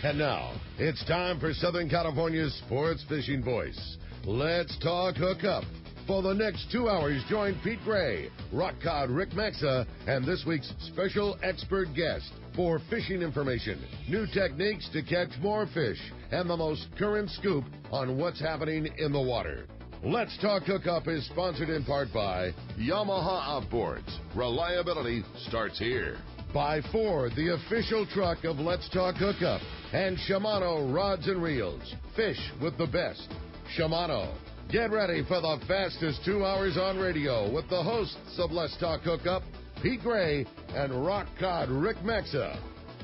And now, it's time for Southern California's sports fishing voice. Let's talk hookup. For the next 2 hours, join Pete Gray, rock cod Rick Maxa, and this week's special expert guest for fishing information, new techniques to catch more fish, and the most current scoop on what's happening in the water. Let's Talk Hookup is sponsored in part by Yamaha Outboards. Reliability starts here. By Ford, the official truck of Let's Talk Hookup. And Shimano Rods and Reels. Fish with the best. Shimano. Get ready for the fastest 2 hours on radio with the hosts of Let's Talk Hookup, Pete Gray and rock cod Rick Maxa.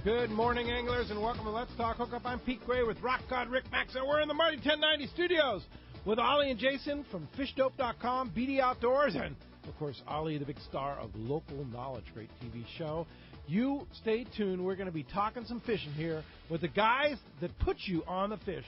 Good morning, anglers, and welcome to Let's Talk Hookup. I'm Pete Gray with rock cod Rick Maxa. We're in the Mighty 1090 studios with Ollie and Jason from FishDope.com, BD Outdoors, and, of course, Ollie, the big star of Local Knowledge, great TV show. You stay tuned. We're going to be talking some fishing here with the guys that put you on the fish.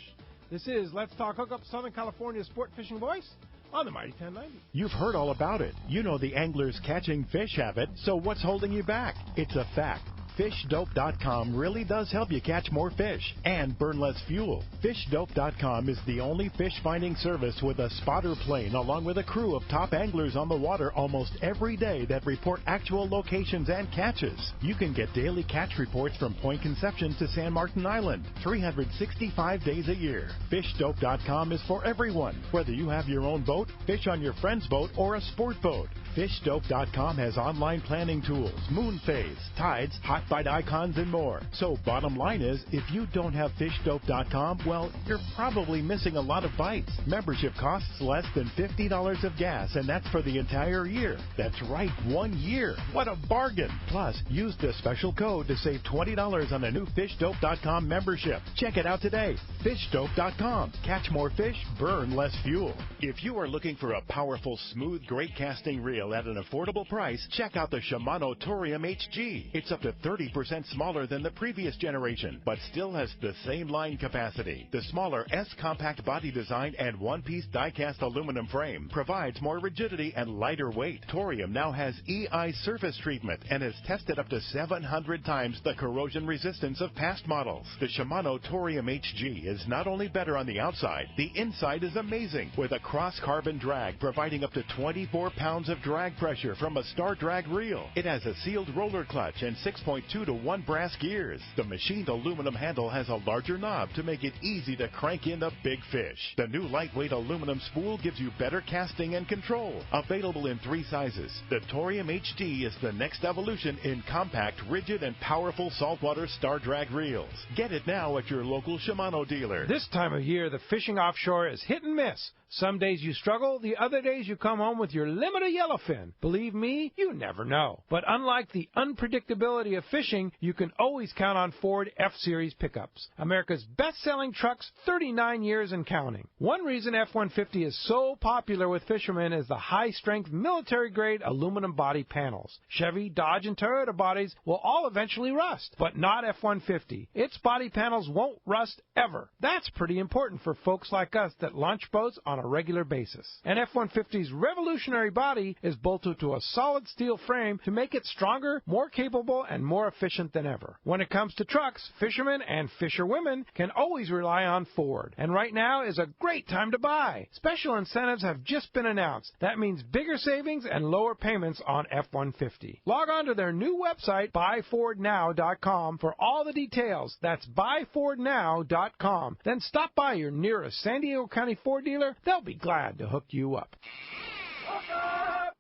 This is Let's Talk Hookup, Southern California's sport fishing voice on the Mighty 1090. You've heard all about it. You know the angler's catching fish habit, so what's holding you back? It's a fact. FishDope.com really does help you catch more fish and burn less fuel. FishDope.com is the only fish finding service with a spotter plane along with a crew of top anglers on the water almost every day that report actual locations and catches. You can get daily catch reports from Point Conception to San Martin Island, 365 days a year. FishDope.com is for everyone, whether you have your own boat, fish on your friend's boat, or a sport boat. FishDope.com has online planning tools, moon phase, tides, hot bite icons, and more. So bottom line is, if you don't have FishDope.com, well, you're probably missing a lot of bites. Membership costs less than $50 of gas, and that's for the entire year. That's right, 1 year. What a bargain. Plus, use the special code to save $20 on a new FishDope.com membership. Check it out today. FishDope.com. Catch more fish, burn less fuel. If you are looking for a powerful, smooth, great casting reel at an affordable price, check out the Shimano Torium HG. It's up to 30% smaller than the previous generation, but still has the same line capacity. The smaller S-compact body design and one-piece die-cast aluminum frame provides more rigidity and lighter weight. Torium now has EI surface treatment and has tested up to 700 times the corrosion resistance of past models. The Shimano Torium HG is not only better on the outside, the inside is amazing, with a cross-carbon drag providing up to 24 pounds of drag pressure from a Star Drag reel. It has a sealed roller clutch and 6.2 to 1 brass gears. The machined aluminum handle has a larger knob to make it easy to crank in the big fish. The new lightweight aluminum spool gives you better casting and control. Available in 3 sizes, the Torium HD is the next evolution in compact, rigid, and powerful saltwater Star Drag reels. Get it now at your local Shimano dealer. This time of year, the fishing offshore is hit and miss. Some days you struggle, the other days you come home with your limit of yellowfin. Believe me, you never know. But unlike the unpredictability of fishing, you can always count on Ford F-Series pickups. America's best-selling trucks, 39 years and counting. One reason F-150 is so popular with fishermen is the high-strength military-grade aluminum body panels. Chevy, Dodge, and Toyota bodies will all eventually rust, but not F-150. Its body panels won't rust ever. That's pretty important for folks like us that launch boats on a regular basis. And F-150's revolutionary body is bolted to a solid steel frame to make it stronger, more capable, and more efficient than ever. When it comes to trucks, fishermen and fisherwomen can always rely on Ford. And right now is a great time to buy. Special incentives have just been announced. That means bigger savings and lower payments on F-150. Log on to their new website, buyfordnow.com, for all the details. That's buyfordnow.com. Then stop by your nearest San Diego County Ford dealer. They'll be glad to hook you up.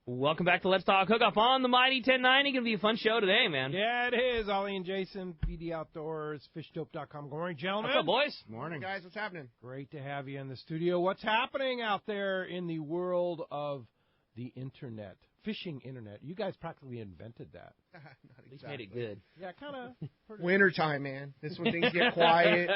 Welcome back to Let's Talk Hookup on the Mighty 1090. Going to be a fun show today, man. Yeah, it is. Ollie and Jason, BD Outdoors, FishDope.com. Good morning, gentlemen. What's up, boys? Morning, guys. What's happening? Great to have you in the studio. What's happening out there in the world of the Internet? Fishing Internet. You guys practically invented that. Not At least made it good. Yeah, kind of. Wintertime, man. This is when things get quiet.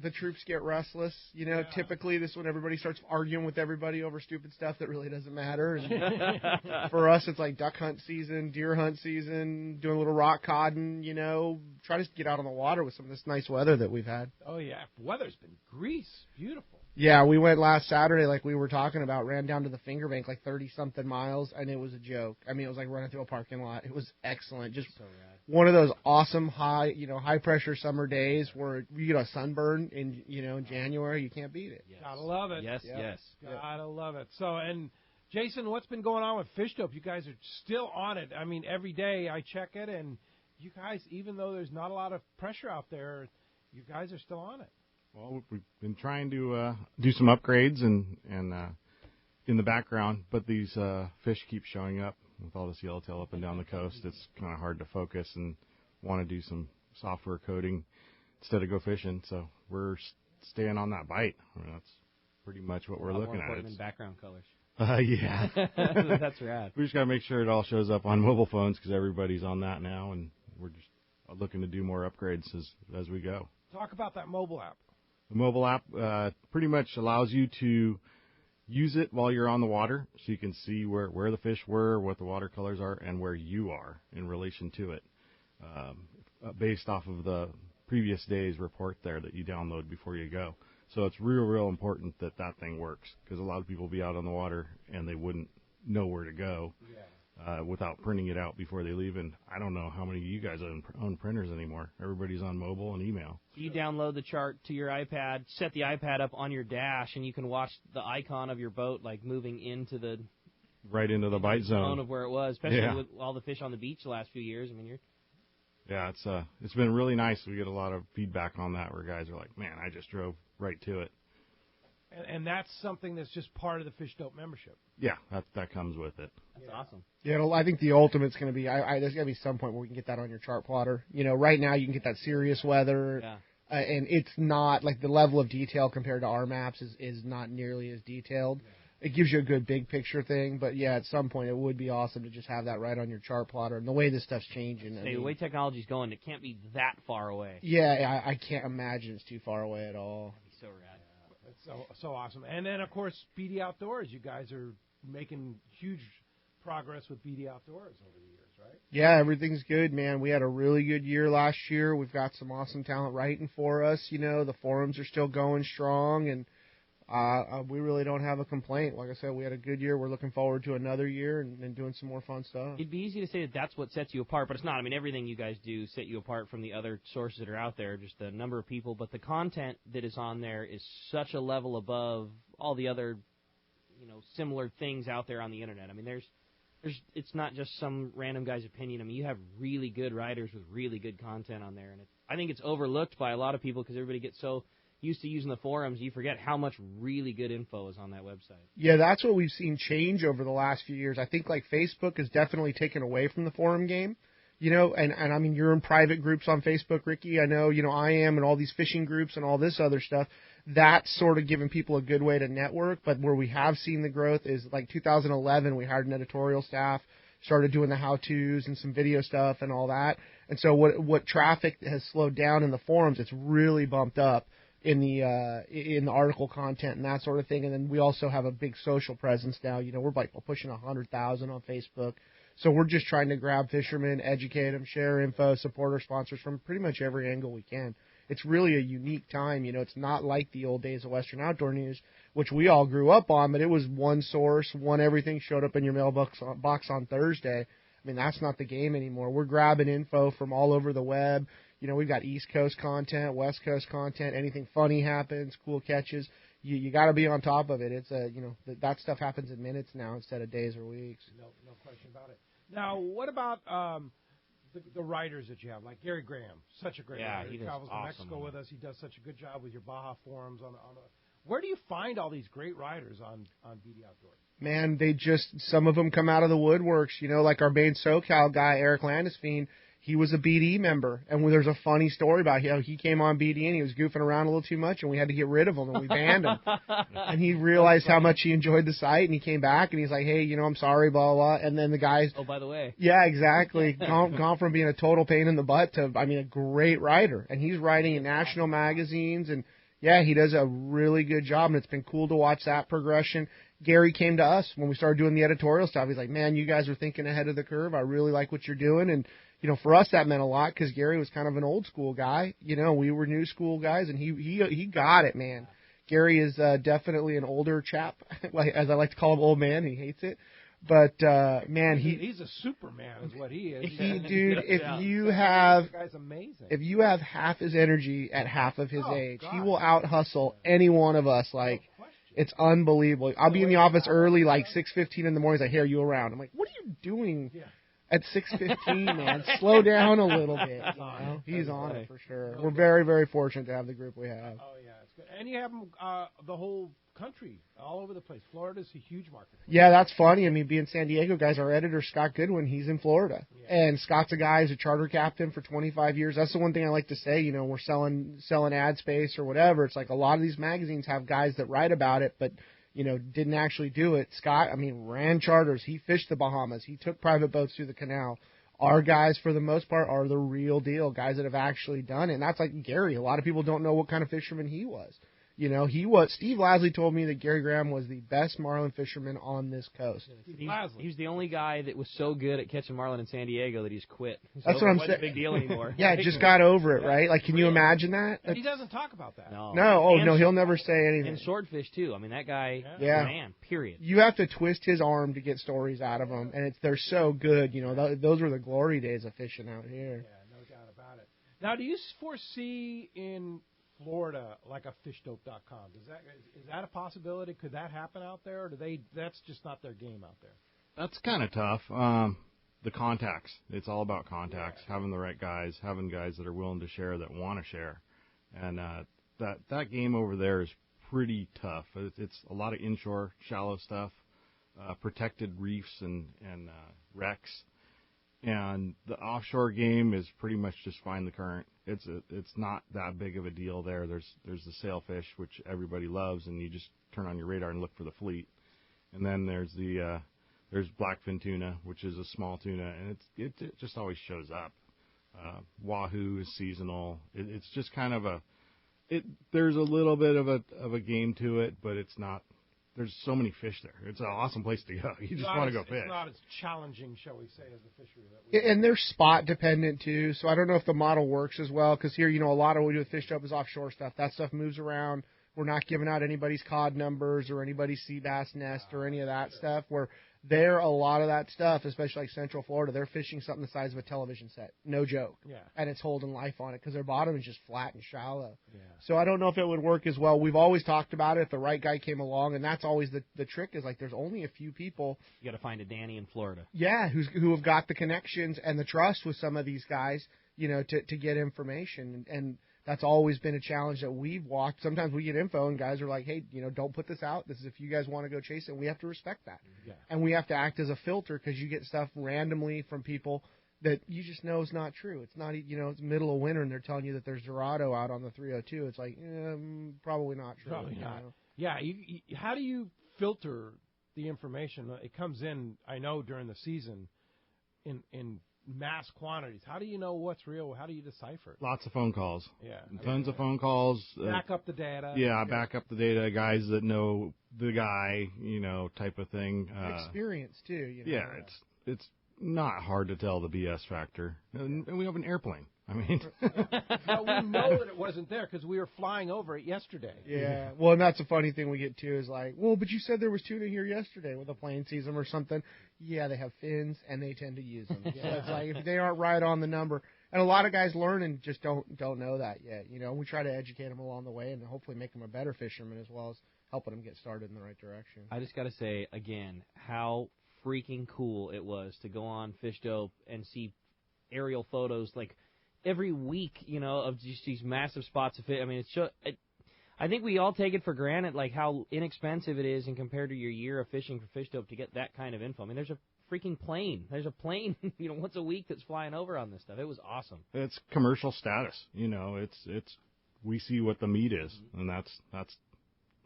The troops get restless. You know, typically this is when everybody starts arguing with everybody over stupid stuff that really doesn't matter. And for us, it's like duck hunt season, deer hunt season, doing a little rock codding, you know, try to get out on the water with some of this nice weather that we've had. Oh, yeah. Weather's been grease. Beautiful. Yeah, we went last Saturday, like we were talking about, ran down to the Finger Bank like 30-something miles, and it was a joke. I mean, it was like running through a parking lot. It was excellent. Just one of those awesome high-pressure summer days where you get a sunburn in January. You can't beat it. Yes. Gotta love it. Yes. Gotta love it. So, and Jason, what's been going on with Fish Dope? You guys are still on it. I mean, every day I check it, and you guys, even though there's not a lot of pressure out there, you guys are still on it. Well, we've been trying to do some upgrades and in the background, but these fish keep showing up with all this yellowtail up and down the coast. It's kind of hard to focus and want to do some software coding instead of go fishing. So we're staying on that bite. I mean, that's pretty much what we're looking at. It's background colors. Yeah. That's rad. We just got to make sure it all shows up on mobile phones because everybody's on that now, and we're just looking to do more upgrades as we go. Talk about that mobile app. The mobile app pretty much allows you to use it while you're on the water, so you can see where the fish were, what the watercolors are, and where you are in relation to it, based off of the previous day's report there that you download before you go. So it's real important that thing works, because a lot of people will be out on the water and they wouldn't know where to go without printing it out before they leave. And I don't know how many of you guys own printers anymore. Everybody's on mobile and email. You download the chart to your iPad, set the iPad up on your dash, and you can watch the icon of your boat like moving into the bite zone of where it was, especially with all the fish on the beach the last few years. I mean, it's been really nice. We get a lot of feedback on that where guys are like, man, I just drove right to it. And that's something that's just part of the Fish Dope membership. Yeah, that comes with it. That's awesome. Yeah, I think the ultimate's going to be, there's going to be some point where we can get that on your chart plotter. Right now you can get that serious weather, and it's not, like the level of detail compared to our maps is not nearly as detailed. Yeah. It gives you a good big picture thing, but at some point it would be awesome to just have that right on your chart plotter. And the way this stuff's changing. The way technology's going, it can't be that far away. Yeah, I can't imagine it's too far away at all. That'd be so rad. It's so awesome. And then, of course, BD Outdoors. You guys are making huge progress with BD Outdoors over the years, right? Yeah, everything's good, man. We had a really good year last year. We've got some awesome talent writing for us. The forums are still going strong, and we really don't have a complaint. Like I said, we had a good year. We're looking forward to another year and doing some more fun stuff. It'd be easy to say that that's what sets you apart, but it's not. I mean, everything you guys do set you apart from the other sources that are out there, just the number of people. But the content that is on there is such a level above all the other, similar things out there on the Internet. I mean, it's not just some random guy's opinion. I mean, you have really good writers with really good content on there, and I think it's overlooked by a lot of people because everybody gets so used to using the forums, you forget how much really good info is on that website. Yeah, that's what we've seen change over the last few years. I think like Facebook has definitely taken away from the forum game, and I mean, you're in private groups on Facebook, Ricky. I know, I am, and all these fishing groups and all this other stuff. That's sort of giving people a good way to network, but where we have seen the growth is like 2011, we hired an editorial staff, started doing the how-tos and some video stuff and all that. And so what traffic has slowed down in the forums, it's really bumped up in the article content and that sort of thing. And then we also have a big social presence now. We're pushing 100,000 on Facebook. So we're just trying to grab fishermen, educate them, share info, support our sponsors from pretty much every angle we can. It's really a unique time. It's not like the old days of Western Outdoor News, which we all grew up on, but it was one source, one everything showed up in your mailbox on Thursday. I mean, that's not the game anymore. We're grabbing info from all over the web. We've got East Coast content, West Coast content. Anything funny happens, cool catches. You got to be on top of it. It's that stuff happens in minutes now instead of days or weeks. No question about it. Now, what about the writers that you have, like Gary Graham, such a great writer. He travels to Mexico with us. He does such a good job with your Baja forums. Where do you find all these great writers on BD Outdoors? Man, some of them come out of the woodworks. Like our main SoCal guy, Eric Landisfein. He was a BD member, and there's a funny story about how he came on BD and he was goofing around a little too much, and we had to get rid of him, and we banned him. And he realized how much he enjoyed the site, and he came back, and he's like, hey, I'm sorry, blah, blah, blah. And then the guys... Oh, by the way. Yeah, exactly. gone from being a total pain in the butt to, a great writer. And he's writing in national magazines, and, he does a really good job, and it's been cool to watch that progression. Gary came to us when we started doing the editorial stuff. He's like, man, you guys are thinking ahead of the curve. I really like what you're doing, and... for us that meant a lot because Gary was kind of an old school guy. We were new school guys, and he got it, man. Gary is definitely an older chap, like as I like to call him, old man. He hates it. But man, he's a Superman, is what he is. Dude, the guy's amazing. If you have half his energy at half of his age, God. he will out hustle any one of us. Like, it's unbelievable. I'll be in the office early, like 6:15 in the morning. He's like, "Hey, are you around?" I'm like, "What are you doing at 6:15, man? Slow down a little bit." You know? He's on it for sure. We're very, very fortunate to have the group we have. Oh yeah, it's good. And you have the whole country, all over the place. Florida's a huge market. Yeah, that's funny. I mean, being San Diego guys, our editor, Scott Goodwin, he's in Florida. Yeah. And Scott's a guy who's a charter captain for 25 years. That's the one thing I like to say, you know, we're selling ad space or whatever. It's like a lot of these magazines have guys that write about it, but, you know, didn't actually do it. Scott, I mean, ran charters. He fished the Bahamas. He took private boats through the canal. Our guys, for the most part, are the real deal, guys that have actually done it. And that's like Gary. A lot of people don't know what kind of fisherman he was. You know, Steve Lasley told me that Gary Graham was the best marlin fisherman on this coast. He's the only guy that was so good at catching marlin in San Diego that he's quit. That's what I'm saying. It wasn't a big deal anymore. Yeah, just got over it, right? Like, can you imagine that? And he doesn't talk about that. No, he'll never say anything. And swordfish, too. I mean, that guy, man, period. You have to twist his arm to get stories out of him, and they're so good. You know, those were the glory days of fishing out here. Yeah, no doubt about it. Now, do you foresee in Florida, like a fishdope.com. Is that a possibility? Could that happen out there, or that's just not their game out there? That's kind of tough. The contacts. It's all about contacts, having the right guys, having guys that are willing to share, that want to share. And that game over there is pretty tough. It's a lot of inshore, shallow stuff, protected reefs and wrecks. And the offshore game is pretty much just find the current. It's not that big of a deal there. There's the sailfish, which everybody loves, and you just turn on your radar and look for the fleet. And then there's there's blackfin tuna, which is a small tuna, and it just always shows up. Wahoo is seasonal. It's just kind of there's a little bit of a game to it, but it's not. There's so many fish there. It's an awesome place to go. You just want to go fish. It's not as challenging, shall we say, as the fishery that we And they're spot dependent too. So I don't know if the model works as well, because here, you know, a lot of what we do with Fish Dope is offshore stuff. That stuff moves around. We're not giving out anybody's cod numbers or anybody's sea bass nest or any of that stuff. Where there, a lot of that stuff, especially like Central Florida, they're fishing something the size of a television set. No joke. Yeah. And it's holding life on it because their bottom is just flat and shallow. Yeah. So I don't know if it would work as well. We've always talked about it if the right guy came along, and that's always the trick is like there's only a few people. You got to find a Danny in Florida. Yeah, who have got the connections and the trust with some of these guys, you know, to get information. And that's always been a challenge that we've walked. Sometimes we get info and guys are like, hey, you know, don't put this out. This is if you guys want to go chase it. We have to respect that. Yeah. And we have to act as a filter because you get stuff randomly from people that you just know is not true. It's not, you know, it's middle of winter and they're telling you that there's Dorado out on the 302. It's like, probably not true. Probably not. Know? Yeah. How do you filter the information? It comes in, I know, during the season in mass quantities. How do you know what's real? How do you decipher it? Lots of phone calls. Yeah. Tons of phone calls. Back up the data. Yeah, back up the data. Guys that know the guy, you know, type of thing. Experience, too. You know? Yeah, it's not hard to tell the BS factor. And we have an airplane. I mean, well, we know that it wasn't there because we were flying over it yesterday. Yeah. Well, and that's a funny thing we get too is like, well, but you said there was tuna here yesterday with a plane sees them or something. Yeah, they have fins and they tend to use them. So it's like if they aren't right on the number, and a lot of guys learn and just don't know that yet. You know, we try to educate them along the way and hopefully make them a better fisherman as well as helping them get started in the right direction. I just got to say again how freaking cool it was to go on Fish Dope and see aerial photos like every week, you know, of just these massive spots of fish. I mean, I think we all take it for granted, like how inexpensive it is, and compared to your year of fishing for Fish Dope to get that kind of info. I mean, there's a freaking plane. There's a plane, you know, once a week that's flying over on this stuff. It was awesome. It's commercial status, you know. It's we see what the meat is, and that's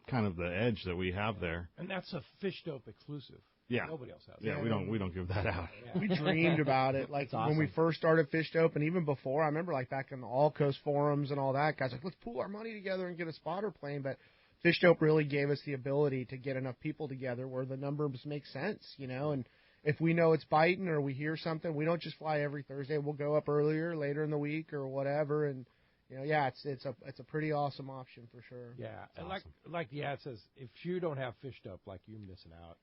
kind of the edge that we have there. And that's a Fish Dope exclusive. Yeah. Nobody else has it. Yeah, we don't give that out. Yeah. We dreamed about it. Like awesome. when we first started Fish Dope, and even before, I remember like back in the All Coast forums and all that, guys like, let's pool our money together and get a spotter plane. But Fish Dope really gave us the ability to get enough people together where the numbers make sense, you know. And if we know it's biting or we hear something, we don't just fly every Thursday. We'll go up earlier, later in the week or whatever, and Yeah, it's a pretty awesome option for sure. Yeah, It's and awesome. like the ad says, if you don't have Fish Dope, like, you're missing out.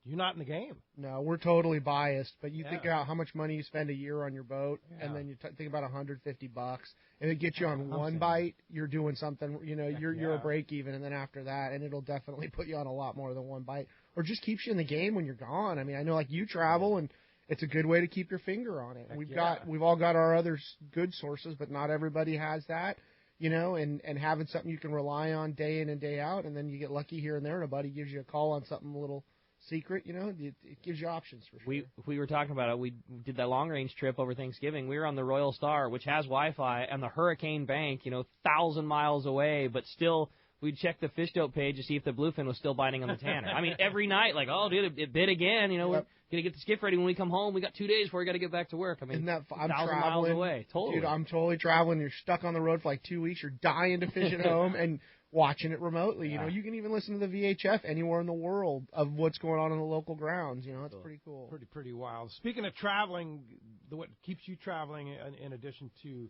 You're not in the game. No, we're totally biased, but you think Yeah. about how much money you spend a year on your boat, and then you think about $150, and it gets you on one bite, you're doing something. You're a break even, and then after that, and it'll definitely put you on a lot more than one bite, or just keeps you in the game when you're gone. I mean, I know like you travel, and it's a good way to keep your finger on it. We've all got our other good sources, but not everybody has that. And having something you can rely on day in and day out, and then you get lucky here and there, and a buddy gives you a call on something a little secret, it gives you options for sure. We were talking about it. We did that long range trip over Thanksgiving. We were on the Royal Star, which has Wi-Fi, and the Hurricane Bank, 1,000 miles away, but still we'd check the Fish Dope page to see if the bluefin was still biting on the tanner. I mean, every night, like, oh, dude, it bit again. We're going to get the skiff ready when we come home. We got 2 days before we got to get back to work. I mean, I'm 1,000 traveling, miles away. Totally. Dude, I'm totally traveling. You're stuck on the road for like 2 weeks. You're dying to fish at home and watching it remotely. You can even listen to the VHF anywhere in the world of what's going on in the local grounds. It's pretty cool. Pretty wild. Speaking of traveling, what keeps you traveling in addition to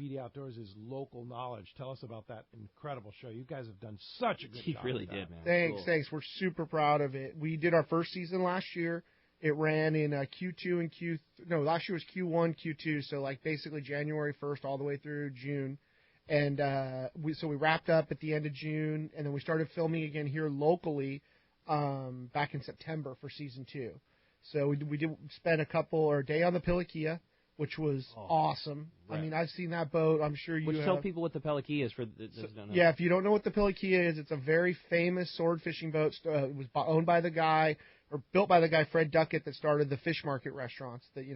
BD Outdoors is local knowledge. Tell us about that incredible show. You guys have done such a good job. You really with that. did, man. Thanks. We're super proud of it. We did our first season last year. It ran in Q2 and Q. No, last year was Q1, Q2. So like basically January 1st all the way through June. And we wrapped up at the end of June, and then we started filming again here locally back in September for season 2. So we did spend a day on the Piliquia, which was awesome. Right. I mean, I've seen that boat. I'm sure you have. Tell people what the Piliquia is for those who don't know. Yeah, if you don't know what the Piliquia is, it's a very famous sword fishing boat. It was owned by the guy, or built by the guy Fred Duckett, that started the fish market restaurants that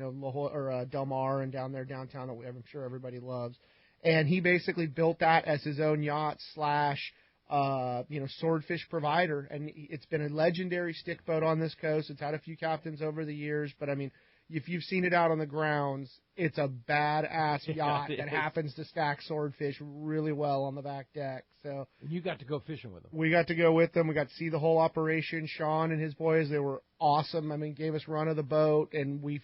Del Mar and down there downtown that I'm sure everybody loves. And he basically built that as his own yacht / swordfish provider. And it's been a legendary stick boat on this coast. It's had a few captains over the years, but I mean, if you've seen it out on the grounds, it's a badass yacht that happens to stack swordfish really well on the back deck. So you got to go fishing with them. We got to go with them. We got to see the whole operation. Sean and his boys, they were awesome. I mean, gave us run of the boat, and we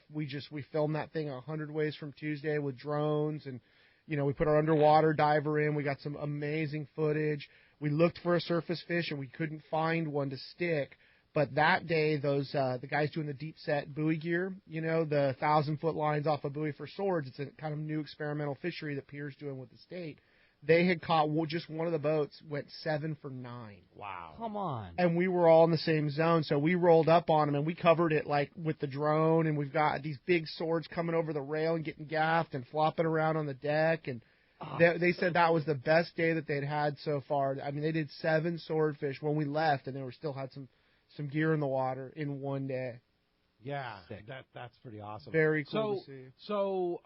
filmed that thing 100 ways from Tuesday with drones, and we put our underwater diver in. We got some amazing footage. We looked for a surface fish, and we couldn't find one to stick. But that day, the guys doing the deep set buoy gear, the 1,000-foot lines off a buoy for swords, it's a kind of new experimental fishery that Pier's doing with the state. They had caught just one of the boats, went 7 for 9. Wow. Come on. And we were all in the same zone, so we rolled up on them, and we covered it like with the drone, and we've got these big swords coming over the rail and getting gaffed and flopping around on the deck. And they said that was the best day that they'd had so far. I mean, they did 7 swordfish when we left, and they still had some gear in the water in one day. Yeah, that's pretty awesome. Very cool to see. So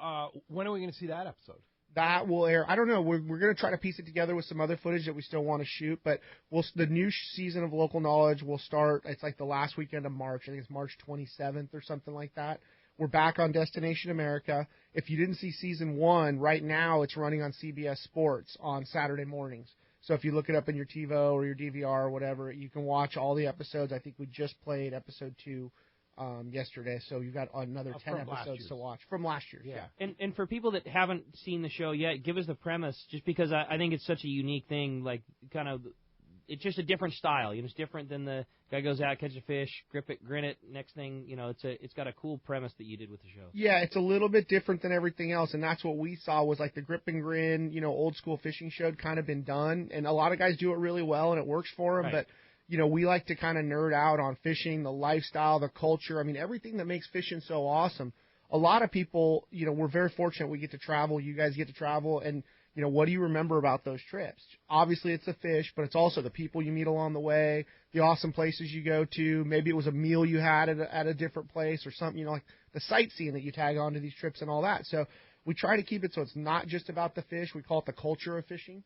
when are we going to see that episode? That will air. I don't know. We're going to try to piece it together with some other footage that we still want to shoot. But the new season of Local Knowledge will start. It's like the last weekend of March. I think it's March 27th or something like that. We're back on Destination America. If you didn't see season 1, right now it's running on CBS Sports on Saturday mornings. So if you look it up in your TiVo or your DVR or whatever, you can watch all the episodes. I think we just played episode 2 yesterday, so you've got another 10 episodes to watch from last year. Yeah. And for people that haven't seen the show yet, give us the premise, just because I think it's such a unique thing. Like, kind of, it's just a different style. It's different than the guy goes out, catch a fish, grip it, grin it. Next thing, it's got a cool premise that you did with the show. Yeah, it's a little bit different than everything else, and that's what we saw was like the grip and grin, old school fishing show had kind of been done, and a lot of guys do it really well, and it works for them, right. But we like to kind of nerd out on fishing, the lifestyle, the culture. I mean, everything that makes fishing so awesome. A lot of people, we're very fortunate we get to travel. You guys get to travel, and what do you remember about those trips? Obviously, it's the fish, but it's also the people you meet along the way, the awesome places you go to. Maybe it was a meal you had at a different place or something, like the sightseeing that you tag onto these trips and all that. So we try to keep it so it's not just about the fish. We call it the culture of fishing.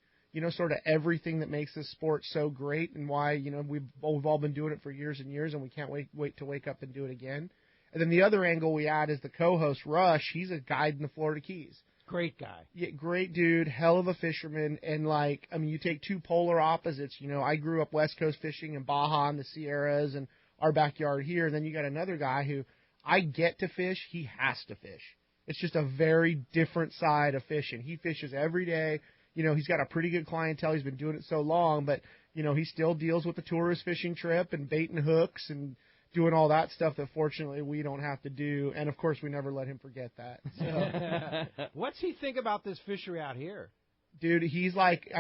Sort of everything that makes this sport so great, and why, we've all been doing it for years and years, and we can't wait to wake up and do it again. And then the other angle we add is the co-host, Rush. He's a guide in the Florida Keys. Great guy. Yeah, great dude, hell of a fisherman, and you take two polar opposites. I grew up West Coast fishing in Baja and the Sierras and our backyard here, and then you got another guy who I get to fish, he has to fish. It's just a very different side of fishing. He fishes every day. You know, he's got a pretty good clientele. He's been doing it so long, but, you know, he still deals with the tourist fishing trip and bait and hooks and doing all that stuff that fortunately we don't have to do. And, of course, we never let him forget that. So. What's he think about this fishery out here? Dude, he's like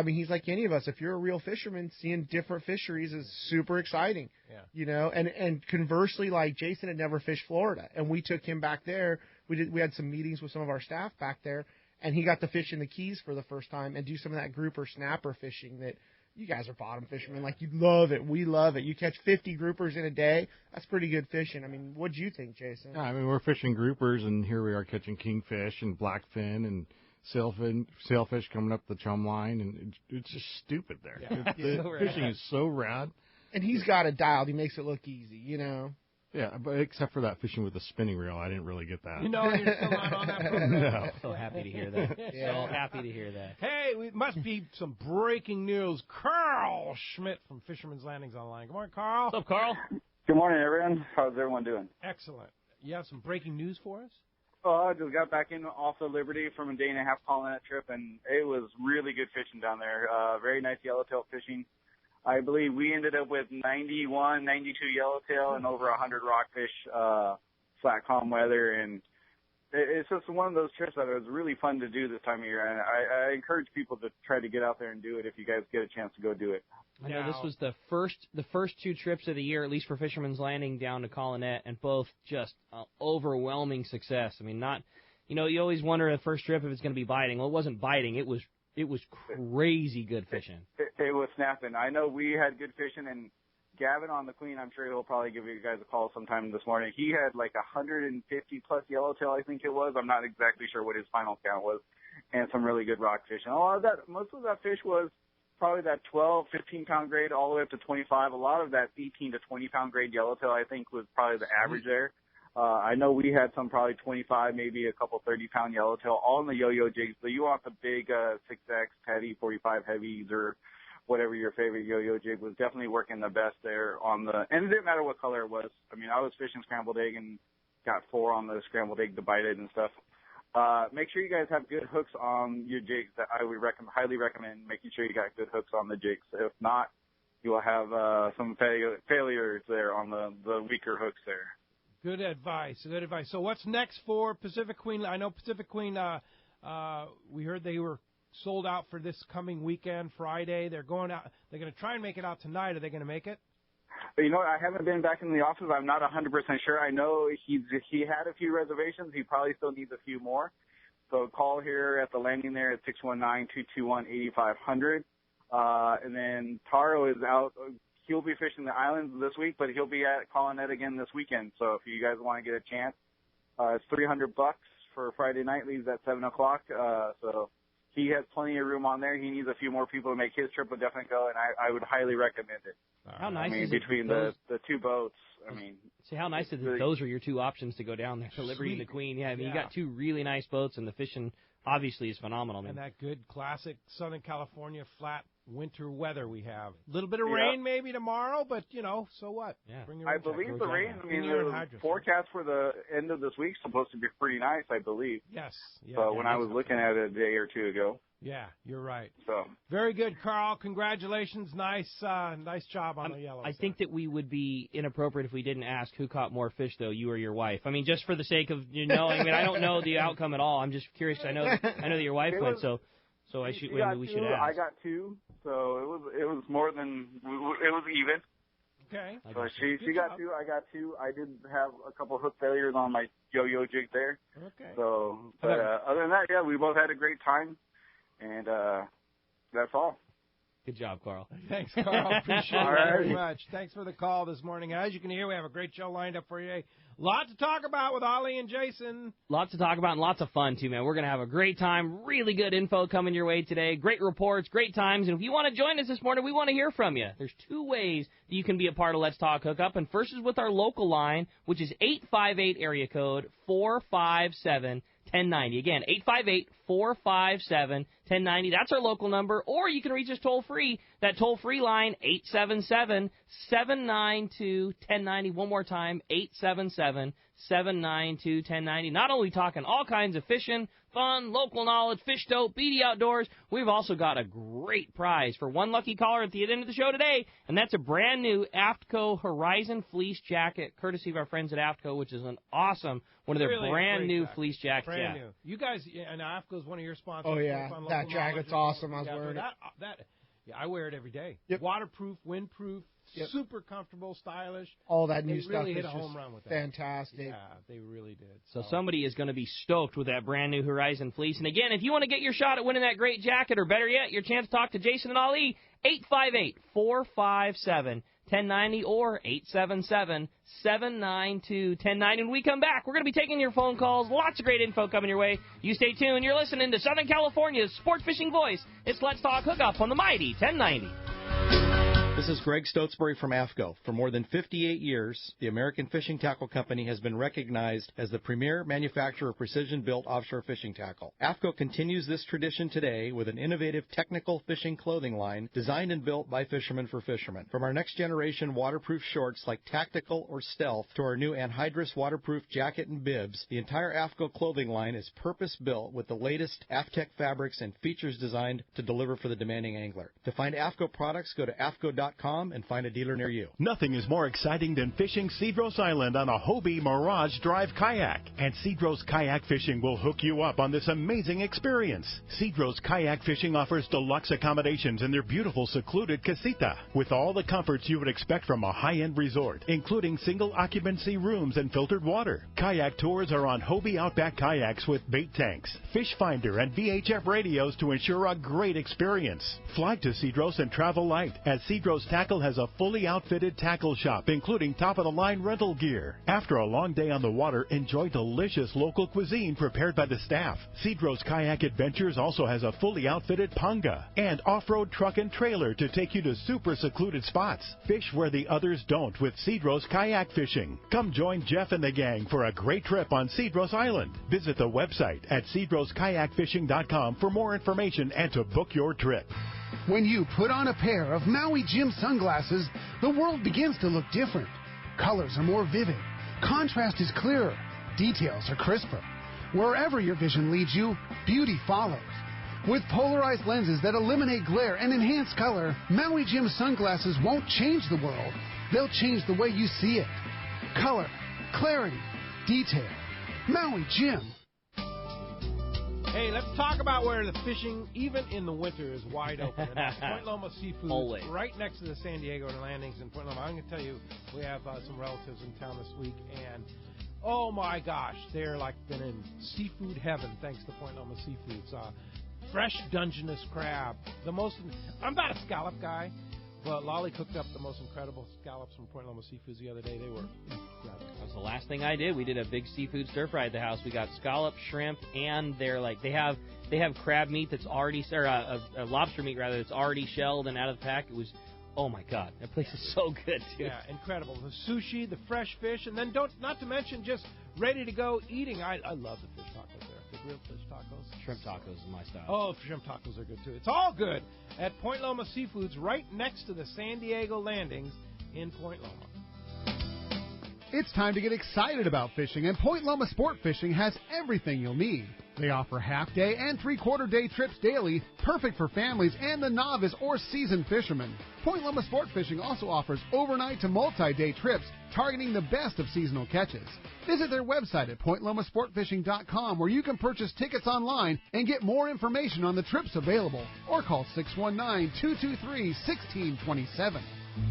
any of us. If you're a real fisherman, seeing different fisheries is super exciting. Yeah. You know, and conversely, like Jason had never fished Florida, and we took him back there. We had some meetings with some of our staff back there, and he got to fish in the Keys for the first time and do some of that grouper snapper fishing that you guys are bottom fishermen. Like, you love it. We love it. You catch 50 groupers in a day. That's pretty good fishing. I mean, what'd you think, Jason? Yeah, I mean, we're fishing groupers, and here we are catching kingfish and blackfin and sailfish coming up the chum line, and it's just stupid there. Yeah. The fishing is so rad. And he's got it dialed. He makes it look easy, you know. Yeah, but except for that fishing with the spinning reel, I didn't really get that. You know, you're still not on that program. No. So happy to hear that. Yeah. So happy to hear that. Hey, it must be some breaking news. Carl Schmidt from Fisherman's Landing's online. Good morning, Carl. What's up, Carl? Good morning, everyone. How's everyone doing? Excellent. You have some breaking news for us? Oh, I just got back in off the Liberty from a day-and-a-half calling that trip, and it was really good fishing down there. Very nice yellowtail fishing. I believe we ended up with 91, 92 yellowtail and over 100 rockfish, flat calm weather, and it's just one of those trips that was really fun to do this time of year. And I encourage people to try to get out there and do it if you guys get a chance to go do it. I know this was the first two trips of the year, at least for Fisherman's Landing, down to Collinette, and both just overwhelming success. I mean, you always wonder the first trip if it's going to be biting. Well, it wasn't biting. It was crazy good fishing. It was snapping. I know we had good fishing, and Gavin on the Queen, I'm sure he'll probably give you guys a call sometime this morning. He had like 150 plus yellowtail, I think it was. I'm not exactly sure what his final count was, and some really good rock fishing. Most of that fish was probably that 12, 15-pound grade all the way up to 25. A lot of that 18 to 20-pound grade yellowtail, I think, was probably the average there. I know we had some probably 25, maybe a couple 30-pound yellowtail, all in the yo-yo jigs. So you want the big 6X, Teddy, 45 heavies, or whatever your favorite yo-yo jig was, definitely working the best there on the – and it didn't matter what color it was. I mean, I was fishing scrambled egg and got 4 on the scrambled egg to bite it and stuff. Make sure you guys have good hooks on your jigs. That I would highly recommend making sure you got good hooks on the jigs. If not, you will have some failures there on the weaker hooks there. Good advice. Good advice. So what's next for Pacific Queen? I know Pacific Queen, we heard they were sold out for this coming weekend, Friday. They're going out. They're going to try and make it out tonight. Are they going to make it? You know what? I haven't been back in the office. I'm not 100% sure. I know he had a few reservations. He probably still needs a few more. So call here at the landing there at 619-221-8500. And then Taro is out. He'll be fishing the islands this week, but he'll be at Collinette again this weekend. So if you guys want to get a chance, it's $300 for Friday night. Leaves at 7 o'clock. So he has plenty of room on there. He needs a few more people to make his trip, but definitely go, and I would highly recommend it. How nice is between it? the two boats. I mean, see how nice is it? Really, those are your two options to go down there, the Liberty and the Queen. Yeah, I mean, you got two really nice boats, and the fishing obviously is phenomenal. Man. And that good classic Southern California flat winter weather we have. A little bit of rain maybe tomorrow, but, so what? Yeah. Bring your I believe the rain, the forecast for the end of this week's supposed to be pretty nice, I believe. Yes. Yeah, so when I was looking at it a day or two ago. Yeah, you're right. So very good, Carl. Congratulations. Nice job on the yellow. I think that we would be inappropriate if we didn't ask who caught more fish, though, you or your wife. I mean, just for the sake of I don't know the outcome at all. I'm just curious. I know that your wife went, so we should ask. I got 2, so it was more than it was even. Okay. So she got 2, I got 2. I did have a couple hook failures on my yo-yo jig there. Okay. So, but other than that, yeah, we both had a great time. And that's all. Good job, Carl. Thanks, Carl. Appreciate it very much. Thanks for the call this morning. As you can hear, we have a great show lined up for you today. Lot to talk about with Ollie and Jason. Lots to talk about and lots of fun, too, man. We're going to have a great time. Really good info coming your way today. Great reports, great times. And if you want to join us this morning, we want to hear from you. There's 2 ways that you can be a part of Let's Talk Hookup. And first is with our local line, which is 858 area code 457 1090. Again, 858-457-1090. That's our local number. Or you can reach us toll-free. That toll-free line, 877-792-1090. One more time, 792-1090. Not only talking all kinds of fishing, fun, local knowledge, fish dope, BD Outdoors, we've also got a great prize for one lucky caller at the end of the show today, and that's a brand new AFTCO Horizon fleece jacket, courtesy of our friends at AFTCO, which is an awesome, one of their brand new fleece jackets. Brand new. You guys, and AFTCO is one of your sponsors. Oh, yeah. That jacket's awesome. I was wearing it. Yeah, I wear it every day. Yep. Waterproof, windproof, super comfortable, stylish. All that new they stuff really is hit a just home run with that. Fantastic. Yeah, they really did. So somebody is going to be stoked with that brand new Horizon fleece. And again, if you want to get your shot at winning that great jacket, or better yet, your chance to talk to Jason and Ali, 858-457-1090 or 877-792-1090. When we come back, we're going to be taking your phone calls. Lots of great info coming your way. You stay tuned. You're listening to Southern California's sports fishing voice. It's Let's Talk Hookup on the mighty 1090. This is Greg Stotesbury from AFTCO. For more than 58 years, the American Fishing Tackle Company has been recognized as the premier manufacturer of precision-built offshore fishing tackle. AFTCO continues this tradition today with an innovative technical fishing clothing line designed and built by fishermen for fishermen. From our next-generation waterproof shorts like Tactical or Stealth to our new anhydrous waterproof jacket and bibs, the entire AFTCO clothing line is purpose-built with the latest AFTEC fabrics and features designed to deliver for the demanding angler. To find AFTCO products, go to AFTCO.com and find a dealer near you. Nothing is more exciting than fishing Cedros Island on a Hobie Mirage Drive kayak. And Cedros Kayak Fishing will hook you up on this amazing experience. Cedros Kayak Fishing offers deluxe accommodations in their beautiful secluded casita with all the comforts you would expect from a high-end resort, including single occupancy rooms and filtered water. Kayak tours are on Hobie Outback kayaks with bait tanks, fish finder, and VHF radios to ensure a great experience. Fly to Cedros and travel light, as Cedros Tackle has a fully outfitted tackle shop, including top-of-the-line rental gear. After a long day on the water, enjoy delicious local cuisine prepared by the staff. Cedros Kayak Adventures also has a fully outfitted panga and off-road truck and trailer to take you to super secluded spots. Fish where the others don't with Cedros Kayak Fishing. Come join Jeff and the gang for a great trip on Cedros Island. Visit the website at cedroskayakfishing.com for more information and to book your trip. When you put on a pair of Maui Jim sunglasses, the world begins to look different. Colors are more vivid. Contrast is clearer. Details are crisper. Wherever your vision leads you, beauty follows. With polarized lenses that eliminate glare and enhance color, Maui Jim sunglasses won't change the world. They'll change the way you see it. Color, clarity, detail. Maui Jim. Hey, let's talk about where the fishing, even in the winter, is wide open. And that's Point Loma Seafood, right next to the San Diego landings in Point Loma. I'm going to tell you, we have some relatives in town this week, and oh my gosh, they're like been in seafood heaven thanks to Point Loma Seafoods. Fresh Dungeness crab. I'm not a scallop guy, but Lolly cooked up the most incredible scallops from Point Loma Seafoods the other day. They were incredible. That was the last thing I did. We did a big seafood stir fry at the house. We got scallop, shrimp, and they have crab meat that's already, or lobster meat rather, that's already shelled and out of the pack. It was, oh my God, that place is so good too. Yeah, incredible. The sushi, the fresh fish, and then not to mention just ready to go eating. I love the fish tacos there. The grilled fish tacos. Shrimp tacos is my style. Oh, shrimp tacos are good too. It's all good at Point Loma Seafoods, right next to the San Diego landings in Point Loma. It's time to get excited about fishing, and Point Loma Sport Fishing has everything you'll need. They offer half-day and three-quarter-day trips daily, perfect for families and the novice or seasoned fishermen. Point Loma Sport Fishing also offers overnight to multi-day trips, targeting the best of seasonal catches. Visit their website at pointlomasportfishing.com, where you can purchase tickets online and get more information on the trips available, or call 619-223-1627.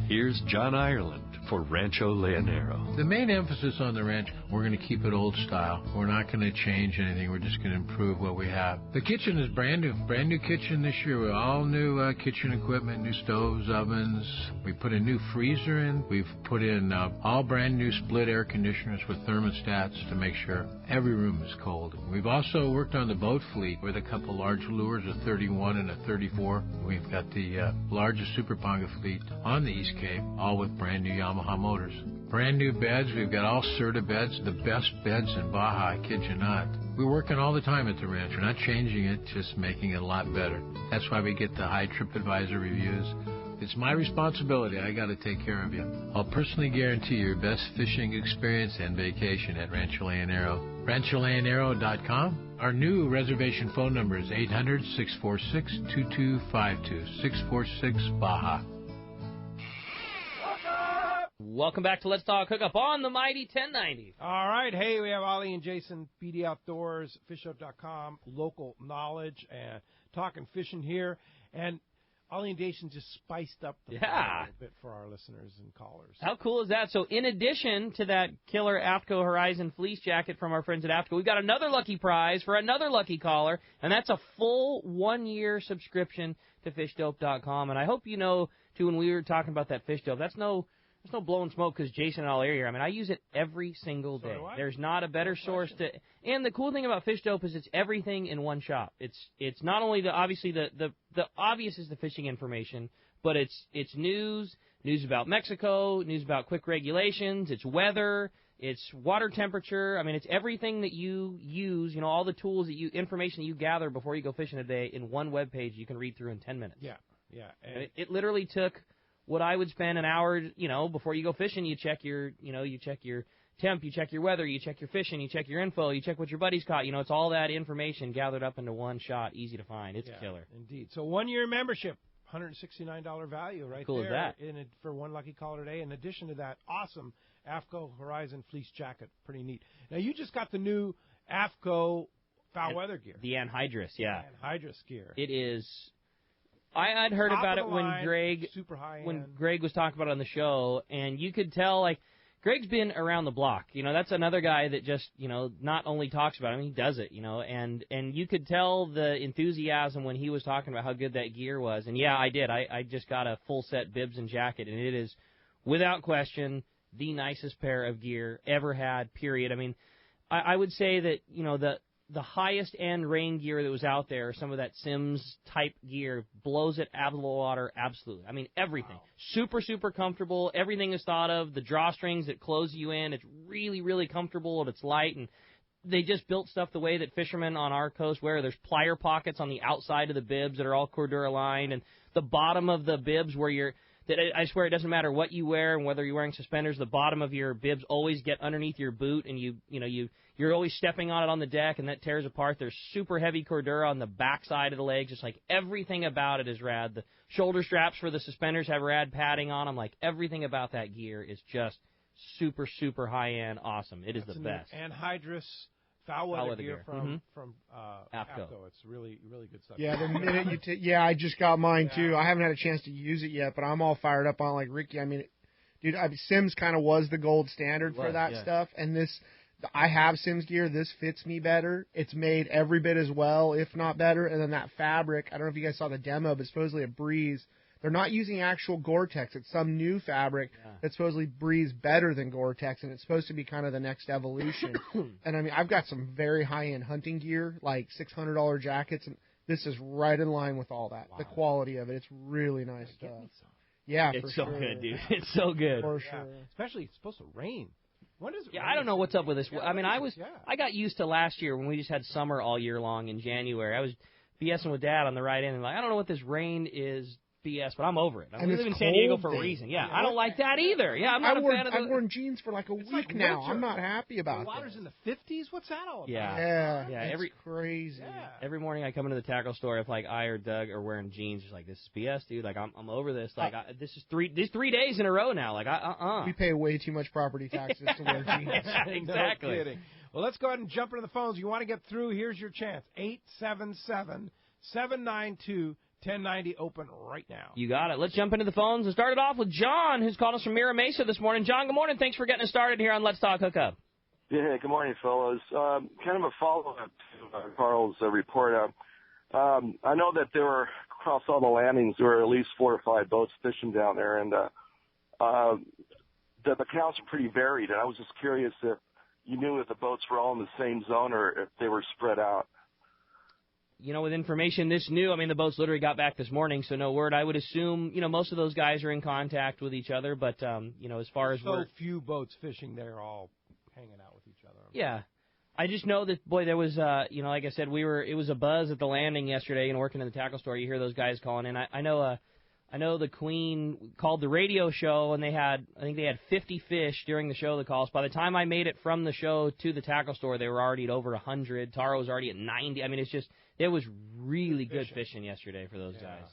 Here's John Ireland for Rancho Leonero. The main emphasis on the ranch, we're going to keep it old style. We're not going to change anything. We're just going to improve what we have. The kitchen is brand new kitchen this year with all new kitchen equipment, new stoves, ovens. We put a new freezer in. We've put in all brand new split air conditioners with thermostats to make sure every room is cold. We've also worked on the boat fleet with a couple large lures, a 31 and a 34. We've got the largest Super Ponga fleet on the East Cape, all with brand new Yamaha motors. Brand new beds. We've got all Serta beds, the best beds in Baja, I kid you not. We're working all the time at the ranch. We're not changing it, just making it a lot better. That's why we get the high TripAdvisor reviews. It's my responsibility. I got to take care of you. I'll personally guarantee your best fishing experience and vacation at Rancho Leonero. RanchoLeonero.com. Our new reservation phone number is 800-646-2252, 646-BAJA. Welcome back to Let's Talk Hookup on the Mighty 1090. All right. Hey, we have Ollie and Jason, BD Outdoors, FishUp.com, local knowledge, and talking fishing here. And Ollie and Jason just spiced up the fun a little bit for our listeners and callers. How cool is that? So in addition to that killer AFTCO Horizon fleece jacket from our friends at AFTCO, we've got another lucky prize for another lucky caller, and that's a full 1-year subscription to FishDope.com. And I hope you know, too, when we were talking about that Fish Dope, there's no blowing smoke because Jason and I'll air here. I mean, I use it every single day. There's not a better source to. And the cool thing about Fish Dope is it's everything in one shop. It's not only the obvious is the fishing information, but it's news about Mexico, news about quick regulations, it's weather, it's water temperature. I mean, it's everything that you use. You know, all the tools information that you gather before you go fishing a day in one web page you can read through in 10 minutes. Yeah. And it literally took what I would spend an hour, before you go fishing. You check your temp, you check your weather, you check your fishing, you check your info, you check what your buddies caught. It's all that information gathered up into one shot, easy to find. It's killer. Indeed. So 1-year membership, $169 value right cool there. Is that? For one lucky caller today. In addition to that, awesome AFTCO Horizon fleece jacket. Pretty neat. Now, you just got the new AFTCO foul weather gear. The anhydrous, yeah. Anhydrous gear. It is. I'd heard about it when Greg was talking about it on the show, and you could tell, Greg's been around the block. That's another guy that just, not only talks about it, I mean, he does it, and you could tell the enthusiasm when he was talking about how good that gear was. And yeah, I did. I just got a full set bibs and jacket, and it is, without question, the nicest pair of gear ever had, period. I mean, I would say that, the highest end rain gear that was out there, some of that Sims type gear, blows it out of the water absolutely. I mean, everything. Wow. Super, super comfortable. Everything is thought of. The drawstrings that close you in, it's really, really comfortable and it's light. And they just built stuff the way that fishermen on our coast wear. There's plier pockets on the outside of the bibs that are all Cordura lined, and the bottom of the bibs I swear it doesn't matter what you wear and whether you're wearing suspenders, the bottom of your bibs always get underneath your boot, and you're always stepping on it on the deck, and that tears apart. There's super heavy Cordura on the back side of the legs. Just everything about it is rad. The shoulder straps for the suspenders have rad padding on them. Everything about that gear is just super, super high-end awesome. It is the best. Anhydrous foul weather gear from AFTCO. It's really, really good stuff. Yeah, the minute you I just got mine too. I haven't had a chance to use it yet, but I'm all fired up on Ricky. I mean, dude, Sims kind of was the gold standard for that stuff, and I have Sims gear. This fits me better. It's made every bit as well, if not better. And then that fabric, I don't know if you guys saw the demo, but supposedly a Breeze. They're not using actual Gore-Tex. It's some new fabric that supposedly breathes better than Gore-Tex, and it's supposed to be kind of the next evolution. And, I mean, I've got some very high-end hunting gear, like $600 jackets, and this is right in line with all that. Wow. The quality of it. It's really nice stuff. Yeah, it's so good, dude. It's so good. For sure. Especially, it's supposed to rain. When does it rain? I don't know what's up with this. I mean, I got used to last year when we just had summer all year long in January. I was BSing with Dad on the ride in, and I don't know what this rain is BS, but I'm over it. I live in San Diego for a reason. Yeah, I don't like that either. Yeah, I'm not a fan of I've worn jeans for a week now. I'm not happy about it. The water's in the 50s? What's that all about? Yeah. It's crazy. Yeah. Every morning I come into the tackle store, if I or Doug are wearing jeans, it's this is BS, dude. I'm over this. This is 3 days in a row now. We pay way too much property taxes to wear jeans. Exactly. No kidding. Well, let's go ahead and jump into the phones. You want to get through, here's your chance. 877-792-1090 open right now. You got it. Let's jump into the phones and start it off with John, who's called us from Mira Mesa this morning. John, good morning. Thanks for getting us started here on Let's Talk Hookup. Yeah, good morning, fellas. Kind of a follow-up to Carl's report. I know that there were, across all the landings, there were at least 4 or 5 boats fishing down there, and the accounts are pretty varied. And I was just curious if you knew if the boats were all in the same zone or if they were spread out. With information this new, I mean, the boats literally got back this morning, so no word. I would assume, most of those guys are in contact with each other, but, as far as few boats fishing, they're all hanging out with each other. Yeah. I just know that, boy, there was, like I said, it was a buzz at the landing yesterday, working in the tackle store. You hear those guys calling in. I know I know the Queen called the radio show, and I think they had 50 fish during the show, the calls. By the time I made it from the show to the tackle store, they were already at over 100. Taro was already at 90. I mean, it was really good fishing yesterday for those guys.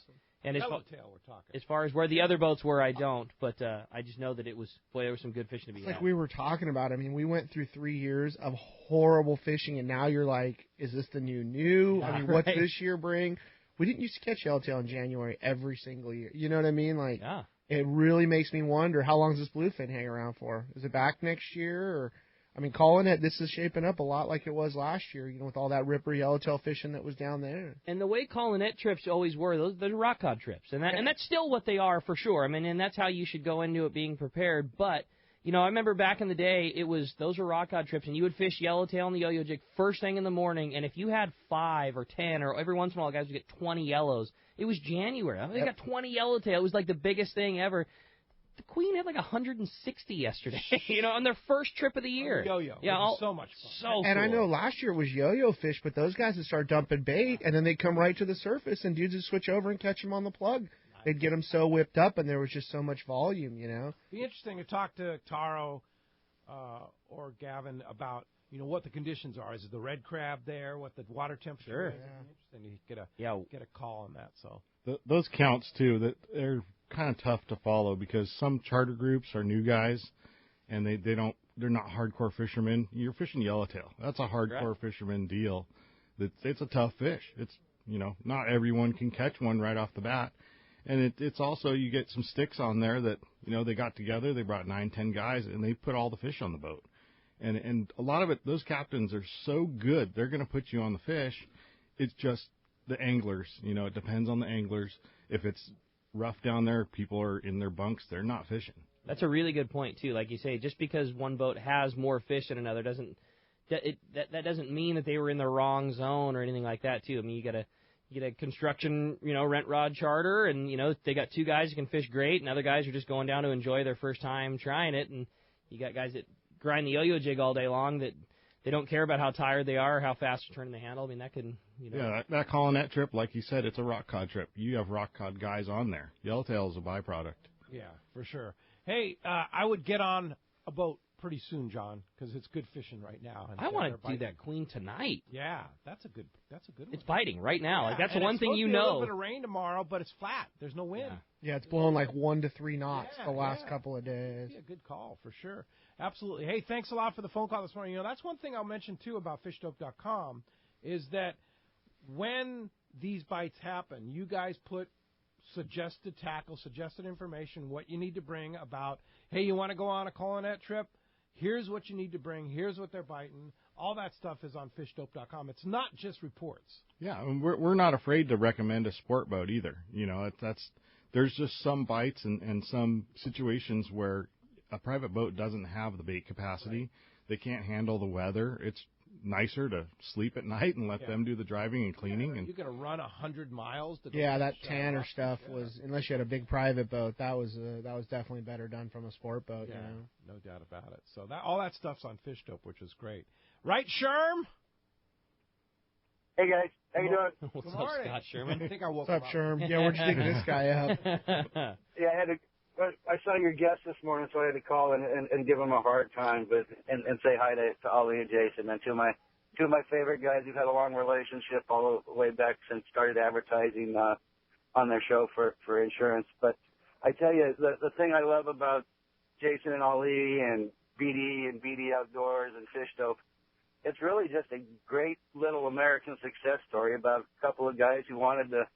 And Yellowtail, we're talking. As far as where the other boats were, I don't. But I just know that there was some good fishing to be had. Like we were talking about. I mean, we went through 3 years of horrible fishing, and now you're like, is this the new? I mean, what's this year bring? We didn't used to catch yellowtail in January every single year. You know what I mean? Like, it really makes me wonder, how long does this bluefin hang around for? Is it back next year? Or, I mean, calling it, this is shaping up a lot like it was last year, with all that ripper yellowtail fishing that was down there. And the way Collinette trips always were, those rock cod trips. And that's still what they are for sure. I mean, and that's how you should go into it being prepared. But, I remember back in the day, those were rock cod trips, and you would fish yellowtail and the yo-yo jig first thing in the morning, and if you had 5 or 10, or every once in a while guys would get 20 yellows, it was January. I mean, they got 20 yellowtail. It was like the biggest thing ever. The Queen had like 160 yesterday, on their first trip of the year. Yo-yo. Yeah, so much fun. So cool. I know last year it was yo-yo fish, but those guys would start dumping bait, and then they'd come right to the surface, and dudes would switch over and catch them on the plug. They'd get them so whipped up, and there was just so much volume, Be interesting to talk to Taro or Gavin about, what the conditions are. Is the red crab there? What the water temperature is? Interesting to get a call on that. So those counts too, that they're kind of tough to follow because some charter groups are new guys, and they're not hardcore fishermen. You're fishing yellowtail. That's a hardcore fisherman deal. It's a tough fish. It's not everyone can catch one right off the bat. And it's also, you get some sticks on there that, they got together, they brought 9-10 guys, and they put all the fish on the boat. And a lot of it, those captains are so good, they're going to put you on the fish. It's just the anglers, it depends on the anglers. If it's rough down there, people are in their bunks, they're not fishing. That's a really good point, too. Like you say, just because one boat has more fish than another that doesn't mean that they were in the wrong zone or anything like that, too. I mean, you get a construction, rent rod charter, and, they got 2 guys who can fish great, and other guys are just going down to enjoy their first time trying it, and you got guys that grind the yo-yo jig all day long that they don't care about how tired they are or how fast they're turning the handle. I mean, that can, Yeah, that Collinette trip, like you said, it's a rock cod trip. You have rock cod guys on there. Yellowtail is a byproduct. Yeah, for sure. Hey, I would get on a boat pretty soon, John, because it's good fishing right now. I want to do that Queen tonight. Yeah, that's a good one. It's biting right now. Yeah, like that's the one thing A little bit of rain tomorrow, but it's flat. There's no wind. Yeah, it's blowing like 1 to 3 knots the last couple of days. Yeah, good call for sure. Absolutely. Hey, thanks a lot for the phone call this morning. That's one thing I'll mention too about fishdope.com is that when these bites happen, you guys put suggested tackle, suggested information, what you need to bring about, hey, you want to go on a Collinette trip? Here's what you need to bring. Here's what they're biting. All that stuff is on fishdope.com. It's not just reports. Yeah, and we're not afraid to recommend a sport boat either. There's just some bites and some situations where a private boat doesn't have the bait capacity. Right. They can't handle the weather. It's nicer to sleep at night and let them do the driving and cleaning. And you're going to run 100 miles to go that Tanner stuff was, unless you had a big private boat, that was definitely better done from a sport boat. Yeah, no doubt about it. So all that stuff's on Fish Dope, which is great. Right, Sherm? Hey, guys. How you doing? What's up, Scott Sherman? I think I woke What's up, Sherm? Yeah, we're just digging this guy up. Yeah, I saw your guest this morning, so I had to call and give him a hard time, and say hi to Ollie and Jason, and two of my favorite guys who've had a long relationship all the way back since started advertising on their show for insurance. But I tell you, the thing I love about Jason and Ollie and BD Outdoors and Fish Dope, it's really just a great little American success story about a couple of guys who wanted to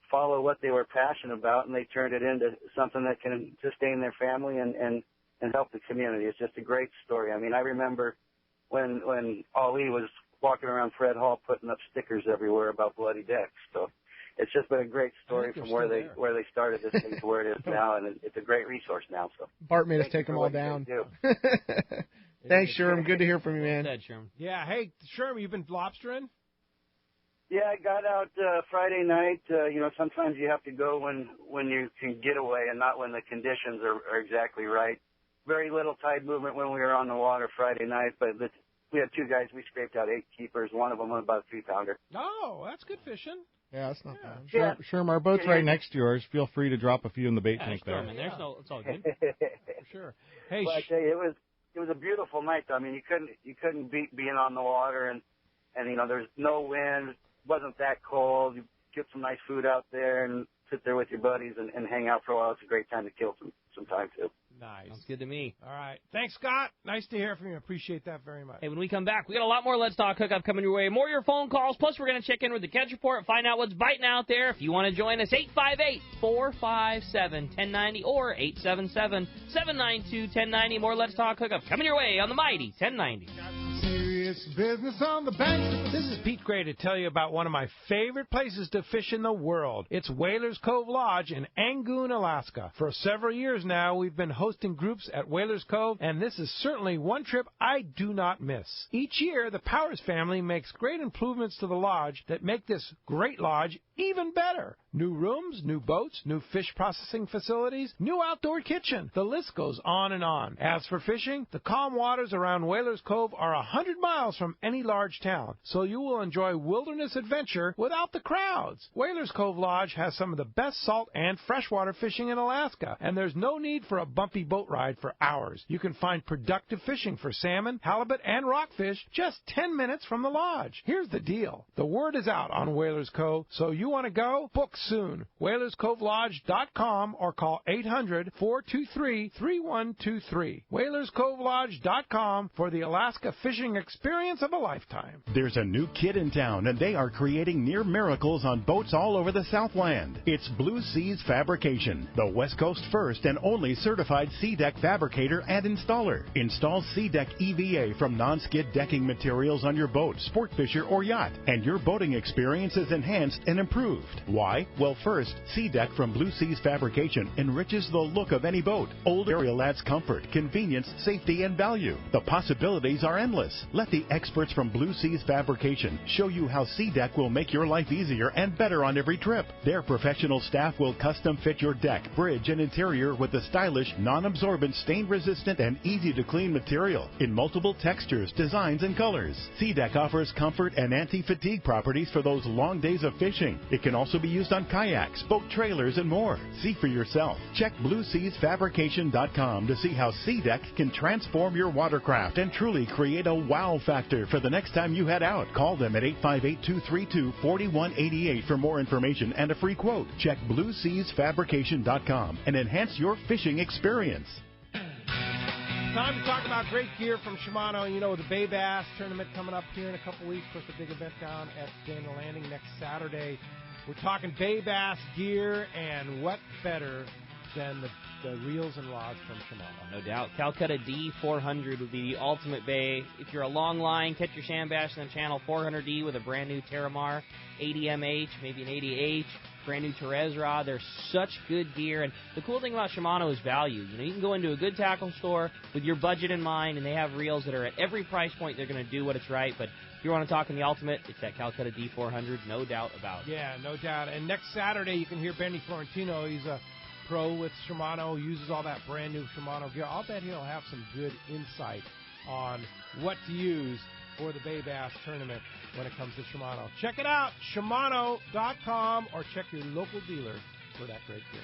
follow what they were passionate about, and they turned it into something that can sustain their family and help the community. It's just a great story. I mean, I remember when Ali was walking around Fred Hall putting up stickers everywhere about bloody decks. So it's just been a great story from where they started this thing to where it is now, and it's a great resource now. So Bart made us take them all down. Thanks, Sherm. Good to hear from you, man. Yeah. Hey, Sherm, you been lobstering? Yeah, I got out Friday night. Sometimes you have to go when you can get away and not when the conditions are exactly right. Very little tide movement when we were on the water Friday night, but we had 2 guys. We scraped out 8 keepers. One of them was about a 3-pounder. Oh, that's good fishing. Yeah, that's not bad. Sherm, our boat's right next to yours. Feel free to drop a few in the bait tank there. It's all good. For sure. Hey, well, I tell you, it was a beautiful night. Though. I mean, you couldn't beat being on the water, and there's no wind. Wasn't that cold. You get some nice food out there and sit there with your buddies and hang out for a while. It's a great time to kill some time too. Nice. Sounds good to me. All right. Thanks, Scott. Nice to hear from you. Appreciate that very much. Hey, when we come back, we got a lot more Let's Talk Hookup coming your way. More of your phone calls. Plus, we're going to check in with the catch report, find out what's biting out there. If you want to join us, 858-457-1090 or 877-792-1090. More Let's Talk Hookup coming your way on the Mighty 1090. Serious business on the banks. This is Pete Gray to tell you about one of my favorite places to fish in the world. It's Whalers Cove Lodge in Angoon, Alaska. For several years now, we've been hosting groups at Whalers Cove, and this is certainly one trip I do not miss. Each year, the Powers family makes great improvements to the lodge that make this great lodge even better. New rooms, new boats, new fish processing facilities, new outdoor kitchen. The list goes on and on. As for fishing, the calm waters around Whalers Cove are 100 miles from any large town, so you will enjoy wilderness adventure without the crowds. Whalers Cove Lodge has some of the best salt and freshwater fishing in Alaska, and there's no need for a bumpy boat ride for hours. You can find productive fishing for salmon, halibut, and rockfish just 10 minutes from the lodge. Here's the deal. The word is out on Whalers Cove, so you want to go? Book soon. WhalersCoveLodge.com or call 800-423-3123. WhalersCoveLodge.com for the Alaska fishing experience of a lifetime. There's a new kid in town, and they are creating near miracles on boats all over the Southland. It's Blue Seas Fabrication, the West Coast first and only certified sea deck fabricator and installer. Install sea deck EVA from non-skid decking materials on your boat, sport fisher, or yacht, and your boating experience is enhanced and improved. Why? Well, first, sea deck from Blue Seas Fabrication enriches the look of any boat. Old material adds comfort, convenience, safety, and value. The possibilities are endless. Let the experts from Blue Seas Fabrication show you how sea deck will make your life easier and better on every trip. Their professional staff will custom fit your deck, bridge, and interior with the stylish, non-absorbent, stain-resistant, and easy-to-clean material in multiple textures, designs, and colors. Sea deck offers comfort and anti-fatigue properties for those long days of fishing. It can also be used on kayaks, boat trailers, and more. See for yourself. Check BlueSeasFabrication.com to see how Sea Deck can transform your watercraft and truly create a wow factor for the next time you head out. Call them at 858-232-4188 for more information and a free quote. Check BlueSeasFabrication.com and enhance your fishing experience. Time to talk about great gear from Shimano. You know, the Bay Bass tournament coming up here in a couple weeks. Plus the big event down at Daniel Landing next Saturday. We're talking Bay Bass gear, and what better than the reels and rods from Shimano? No doubt. Calcutta D400 would be the ultimate bay. If you're a long line, catch your sand bass on the channel. 400D with a brand new Terramar, 80MH, maybe an 80H, brand new Therese rod. They're such good gear, and the cool thing about Shimano is value. You know, you can go into a good tackle store with your budget in mind, and they have reels that are at every price point. They're going to do what it's right, but if you want to talk in the ultimate, it's that Calcutta D400, no doubt about it. Yeah, no doubt. And next Saturday, you can hear Benny Florentino. He's a pro with Shimano, uses all that brand new Shimano gear. I'll bet he'll have some good insight on what to use for the Bay Bass tournament when it comes to Shimano. Check it out, Shimano.com, or check your local dealer for that great gear.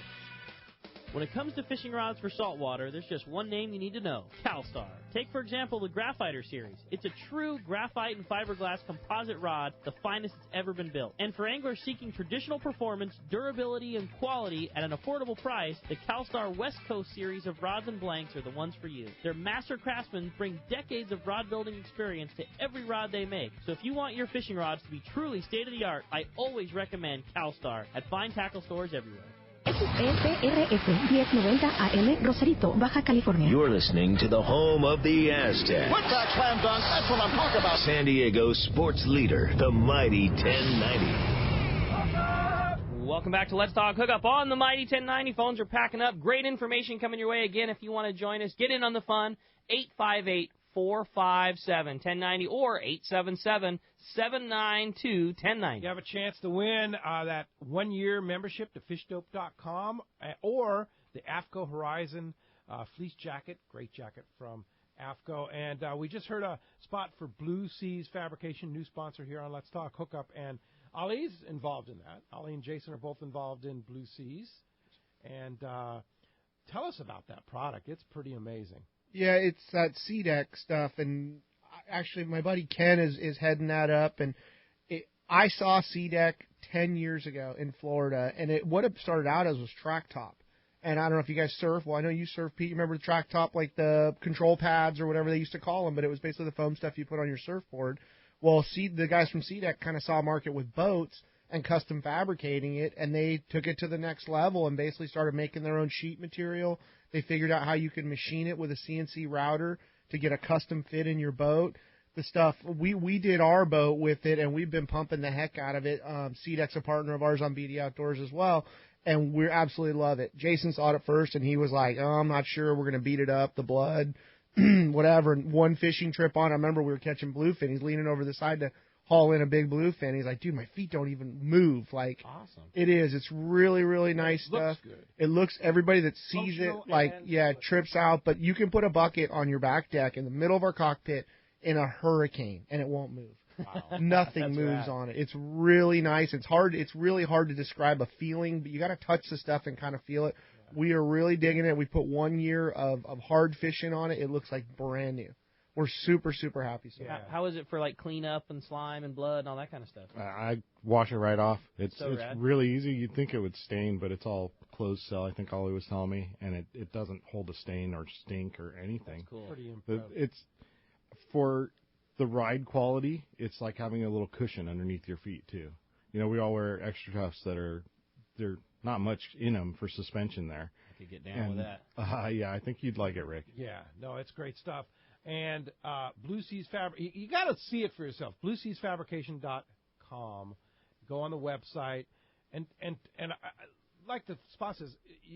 When it comes to fishing rods for saltwater, there's just one name you need to know, CalStar. Take, for example, the Graphiter series. It's a true graphite and fiberglass composite rod, the finest it's ever been built. And for anglers seeking traditional performance, durability, and quality at an affordable price, the CalStar West Coast series of rods and blanks are the ones for you. Their master craftsmen bring decades of rod building experience to every rod they make. So if you want your fishing rods to be truly state-of-the-art, I always recommend CalStar at fine tackle stores everywhere. XEPRF 1090 AM, Rosarito, Baja California. You're listening to the home of the Aztecs. Put that slam dunk, that's what I'm talking about. San Diego sports leader, the Mighty 1090. Welcome back to Let's Talk Hookup on the Mighty 1090. Phones are packing up. Great information coming your way. Again, if you want to join us, get in on the fun. 858-457-1090 or 877-792-1090. You have a chance to win that one-year membership to fishdope.com or the AFCO Horizon fleece jacket, great jacket from AFCO. And we just heard a spot for Blue Seas Fabrication, new sponsor here on Let's Talk Hookup. And Ollie's involved in that. Ollie and Jason are both involved in Blue Seas. And tell us about that product. It's pretty amazing. Yeah, it's that CDEC stuff, and actually my buddy Ken is heading that up. And I saw CDEC 10 years ago in Florida, and what it started out as was track top. And I don't know if you guys surf. Well, I know you surf, Pete. You remember the track top, like the control pads or whatever they used to call them, but it was basically the foam stuff you put on your surfboard. Well, the guys from CDEC kind of saw a market with boats and custom fabricating it, and they took it to the next level and basically started making their own sheet material. They figured out how you could machine it with a CNC router to get a custom fit in your boat. The stuff, we did our boat with it, and we've been pumping the heck out of it. CDEC's a partner of ours on BD Outdoors as well, and we absolutely love it. Jason saw it first, and he was like, oh, I'm not sure. We're going to beat it up, the blood, whatever. And one fishing trip on, I remember we were catching bluefin. He's leaning over the side to haul in a big bluefin. He's like, dude, my feet don't even move. Like, awesome. It is. It's really, really nice stuff. Looks good. It looks, everybody that sees Functional it, like, and yeah, trips out. But you can put a bucket on your back deck in the middle of our cockpit in a hurricane, and it won't move. Wow. Nothing moves rad. on it. It's really nice. It's hard. It's really hard to describe a feeling, but you got to touch the stuff and kind of feel it. Yeah. We are really digging it. We put 1 year of hard fishing on it. It looks like brand new. We're super, super happy. So How is it for like cleanup and slime and blood and all that kind of stuff? I wash it right off. It's rad. really easy. You'd think it would stain, but it's all closed cell. I think Ollie was telling me, and it doesn't hold a stain or stink or anything. That's cool. Pretty impressive. It's for the ride quality. It's like having a little cushion underneath your feet too. You know, we all wear extra tufts they're not much in them for suspension there. I could get down with that. Yeah, I think you'd like it, Rick. Yeah, no, it's great stuff. And Blue Seas Fabric, you got to see it for yourself. BlueSeasFabrication.com. Go on the website, and like the spot says,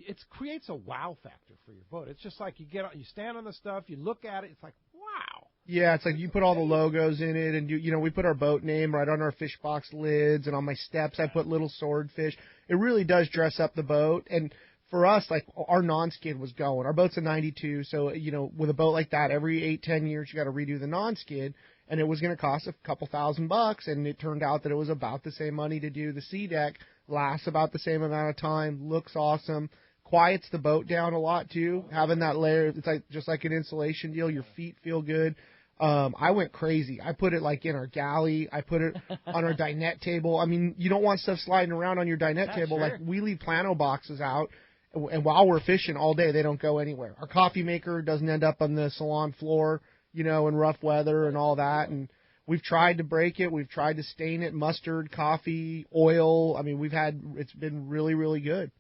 it creates a wow factor for your boat. It's just like you stand on the stuff, you look at it, it's like wow. Yeah, it's like you put all the logos in it, and we put our boat name right on our fish box lids, and on my steps I put little swordfish. It really does dress up the boat, and for us, like, our non-skid was going. Our boat's a 92, so, with a boat like that, every 8-10 years you got to redo the non-skid, and it was going to cost a couple $1,000, and it turned out that it was about the same money to do the CDEC, lasts about the same amount of time, looks awesome, quiets the boat down a lot, too, having that layer. It's like just like an insulation deal. Your feet feel good. I went crazy. I put it like in our galley. I put it on our dinette table. I mean, you don't want stuff sliding around on your dinette table. Sure. Like, we leave plano boxes out. And while we're fishing all day, they don't go anywhere. Our coffee maker doesn't end up on the salon floor, in rough weather and all that. And we've tried to break it. We've tried to stain it, mustard, coffee, oil. I mean, it's been really, really good.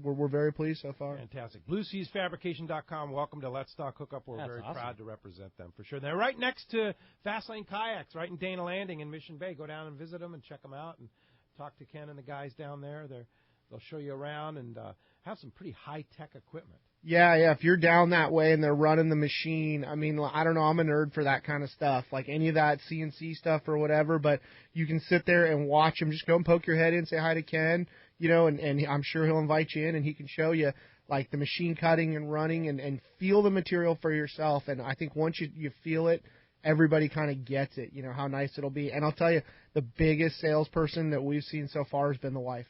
We're very pleased so far. Fantastic. BlueSeasFabrication.com. Welcome to Let's Talk Hookup. We're very awesome. proud to represent them for sure. They're right next to Fastlane Kayaks, right in Dana Landing in Mission Bay. Go down and visit them and check them out and talk to Ken and the guys down there. They'll show you around and have some pretty high-tech equipment. Yeah. If you're down that way and they're running the machine, I mean, I don't know. I'm a nerd for that kind of stuff, like any of that CNC stuff or whatever. But you can sit there and watch them. Just go and poke your head in, say hi to Ken, and I'm sure he'll invite you in and he can show you like the machine cutting and running and feel the material for yourself. And I think once you feel it, everybody kind of gets it, how nice it'll be. And I'll tell you, the biggest salesperson that we've seen so far has been the wife.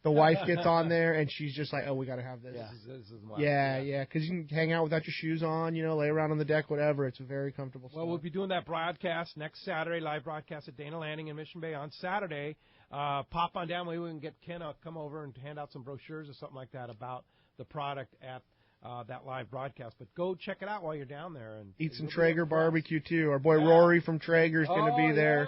The wife gets on there, and she's just like, oh, we got to have this. This is Yeah, because you can hang out without your shoes on, lay around on the deck, whatever. It's a very comfortable stuff. Well, we'll be doing that broadcast next Saturday, live broadcast at Dana Landing in Mission Bay on Saturday. Pop on down. Maybe we can get Ken to come over and hand out some brochures or something like that about the product at that live broadcast. But go check it out while you're down there. And eat some Traeger barbecue, too. Our boy Rory from Traeger is going to be there.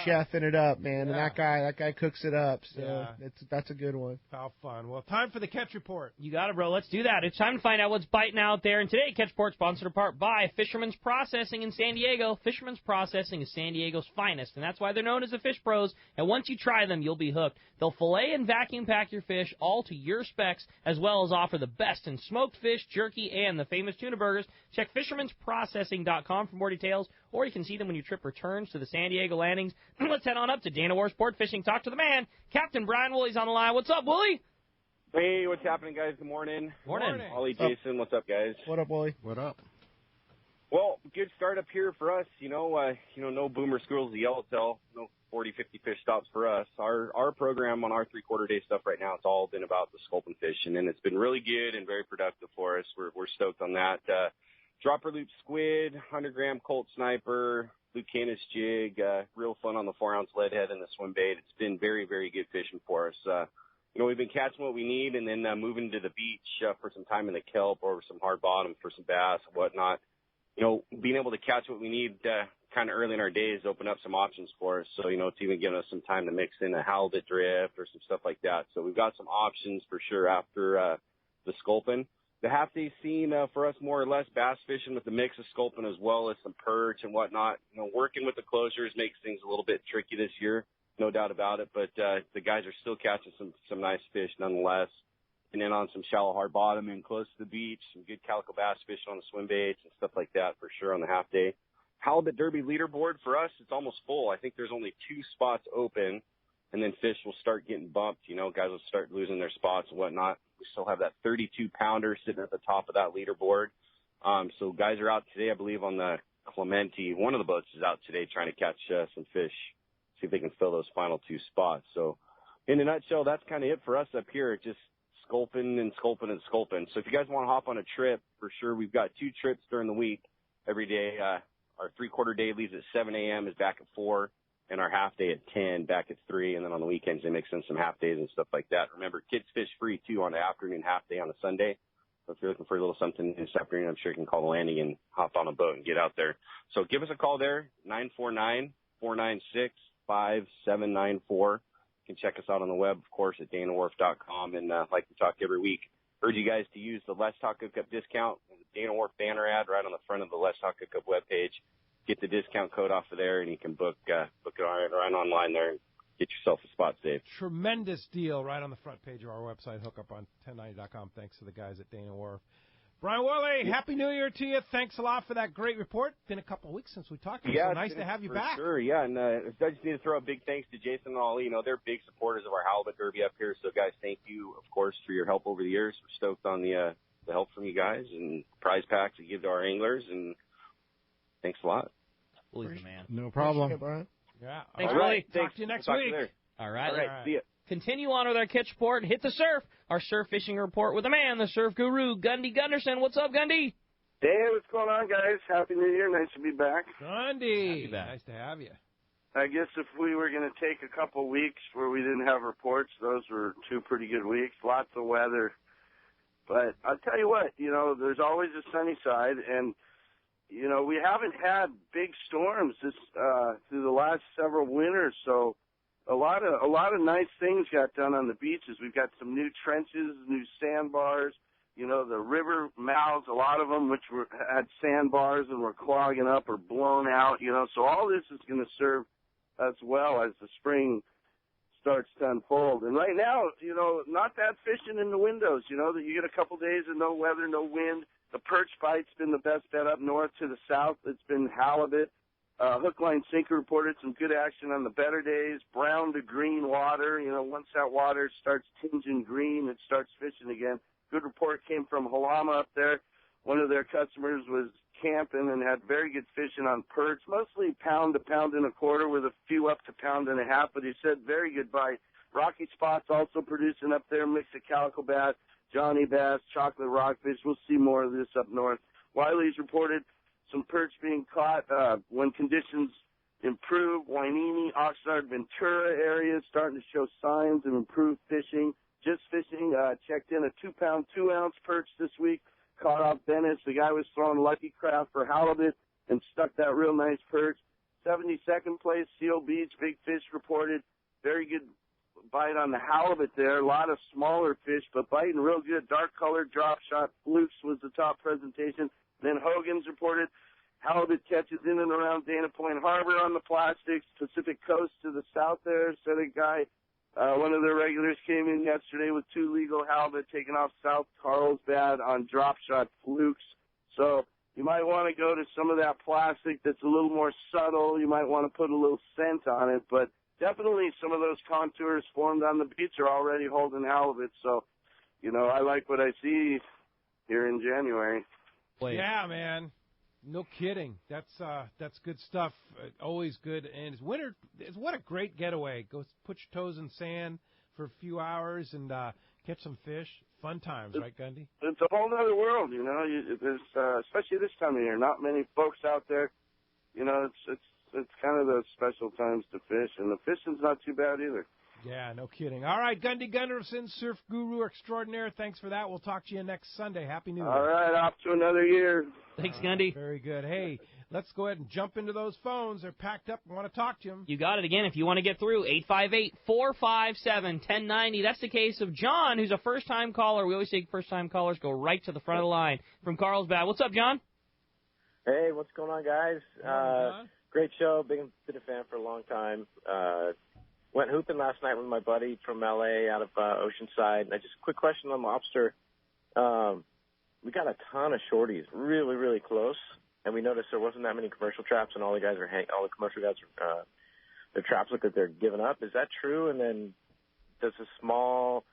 Chefing it up, man, and that guy cooks it up, so that's a good one. How fun. Well, time for the Catch Report. You got it, bro. Let's do that. It's time to find out what's biting out there. And today, Catch Report sponsored in part by Fisherman's Processing in San Diego. Fisherman's Processing is San Diego's finest, and that's why they're known as the Fish Pros. And once you try them, you'll be hooked. They'll fillet and vacuum pack your fish all to your specs, as well as offer the best in smoked fish, jerky, and the famous tuna burgers. Check fishermansprocessing.com for more details, or you can see them when your trip returns to the San Diego landings. Let's head on up to Dana War Sport Fishing. Talk to the man, Captain Brian Woolley's on the line. What's up, Woolley? Hey, what's happening, guys? Good morning. Morning. Ollie, Jason, what's up, guys? What up, Woolley? What up? Well, good start up here for us. No boomer schools, the yellowtail. 40, 50 fish stops for us. Our program on our 3/4 day stuff right now, it's all been about the sculpin fishing, and it's been really good and very productive for us. We're stoked on that. Dropper loop squid, 100-gram Colt sniper, blue canis jig, real fun on the 4-ounce lead head and the swim bait. It's been very, very good fishing for us. We've been catching what we need and then moving to the beach for some time in the kelp or some hard bottom for some bass and whatnot. Being able to catch what we need kind of early in our days open up some options for us. So, it's even giving us some time to mix in a halibut drift or some stuff like that. So we've got some options for sure after the sculpin. The half-day scene for us, more or less, bass fishing with the mix of sculpin as well as some perch and whatnot. Working with the closures makes things a little bit tricky this year, no doubt about it. But the guys are still catching some nice fish nonetheless. And then on some shallow hard bottom and close to the beach, some good calico bass fishing on the swim baits and stuff like that for sure on the half-day. Halibut Derby leaderboard for us, it's almost full. I think there's only 2 spots open, and then fish will start getting bumped. Guys will start losing their spots and whatnot. We still have that 32-pounder sitting at the top of that leaderboard. So guys are out today, I believe, on the Clemente. One of the boats is out today trying to catch some fish, see if they can fill those final 2 spots. So in a nutshell, that's kind of it for us up here. Just sculpin and sculpin and sculpin. So if you guys want to hop on a trip, for sure, we've got 2 trips during the week every day. Our 3/4 day leaves at 7 a.m., is back at 4, and our half day at 10, back at 3, and then on the weekends they mix in some half days and stuff like that. Remember, kids fish free, too, on the afternoon half day on a Sunday. So if you're looking for a little something this afternoon, I'm sure you can call the landing and hop on a boat and get out there. So give us a call there, 949-496-5794. You can check us out on the web, of course, at danawharf.com. And like we talk every week, urge you guys to use the Let's Talk Hookup discount, the Dana Wharf banner ad right on the front of the Let's Talk Hookup webpage. Get the discount code off of there, and you can book it right online there and get yourself a spot saved. Tremendous deal right on the front page of our website, hookup1090.com. Thanks to the guys at Dana Wharf. Brian Worley, Happy New Year to you. Thanks a lot for that great report. Been a couple of weeks since we talked to you, so nice to have you back. Sure, yeah. And I just need to throw a big thanks to Jason and Ollie. They're big supporters of our halibut derby up here. So, guys, thank you, of course, for your help over the years. We're stoked on the help from you guys and prize packs you give to our anglers. And thanks a lot. Willie's the man. No problem. Yeah. Thanks, Willie. Willie. Talk to you next week. All right. All right. See ya. Continue on with our catch report. Hit the surf. Our surf fishing report with the man, the surf guru, Gundy Gunderson. What's up, Gundy? Hey, what's going on, guys? Happy New Year. Nice to be back. Gundy. Nice to have you. I guess if we were going to take a couple weeks where we didn't have reports, those were 2 pretty good weeks. Lots of weather. But I'll tell you what, there's always a sunny side. And, we haven't had big storms through the last several winters. So a lot of nice things got done on the beaches. We've got some new trenches, new sandbars. The river mouths, a lot of them, which had sandbars and were clogging up or blown out. So all this is going to serve us well as the spring starts to unfold. And right now, not that fishing in the windows. That you get a couple days of no weather, no wind. The perch bite's been the best bet up north to the south. It's been halibut. Hook, line, sinker reported some good action on the better days. Brown to green water. Once that water starts tinging green, it starts fishing again. Good report came from Halama up there. One of their customers was camping and had very good fishing on perch, mostly pound to pound and a quarter with a few up to pound and a half, but he said very good bite. Rocky Spots also producing up there, mix of calico bass, Johnny bass, chocolate rockfish. We'll see more of this up north. Wiley's reported some perch being caught when conditions improve. Wainini, Oxnard, Ventura areas starting to show signs of improved fishing. Just fishing, checked in a 2-pound, 2-ounce perch this week. Caught off Venice. The guy was throwing Lucky Craft for halibut and stuck that real nice perch. 72nd place, Seal Beach, big fish reported. Very good bite on the halibut there. A lot of smaller fish, but biting real good. Dark colored drop shot. Flukes was the top presentation. Then Hogan's reported halibut catches in and around Dana Point Harbor on the plastics. Pacific Coast to the south there. Said a guy, one of their regulars came in yesterday with 2 legal halibut taking off South Carlsbad on drop shot Flukes. So you might want to go to some of that plastic that's a little more subtle. You might want to put a little scent on it, but definitely some of those contours formed on the beach are already holding halibut. So, I like what I see here in January. Yeah, man. No kidding. That's good stuff. Always good. And it's winter. What a great getaway. Go put your toes in sand for a few hours and catch some fish. Fun times, right, Gundy? It's a whole other world, you know. There's especially this time of year, not many folks out there. You know, it's kind of those special times to fish, and the fishing's not too bad either. Yeah, no kidding. All right, Gundy Gunderson, surf guru extraordinaire. Thanks for that. We'll talk to you next Sunday. Happy New Year. All right, off to another year. Thanks, Gundy. Very good. Hey, let's go ahead and jump into those phones. They're packed up. I want to talk to them. You got it. Again, if you want to get through, 858-457-1090. That's the case of John, who's a first-time caller. We always say first-time callers go right to the front of the line from Carlsbad. What's up, John? Hey, what's going on, guys? Great show. Been a fan for a long time. Went hooping last night with my buddy from L.A. out of Oceanside. And just a quick question on lobster. We got a ton of shorties, really, really close, and we noticed there wasn't that many commercial traps, and all the commercial guys, their traps look like they're giving up. Is that true? And then does a small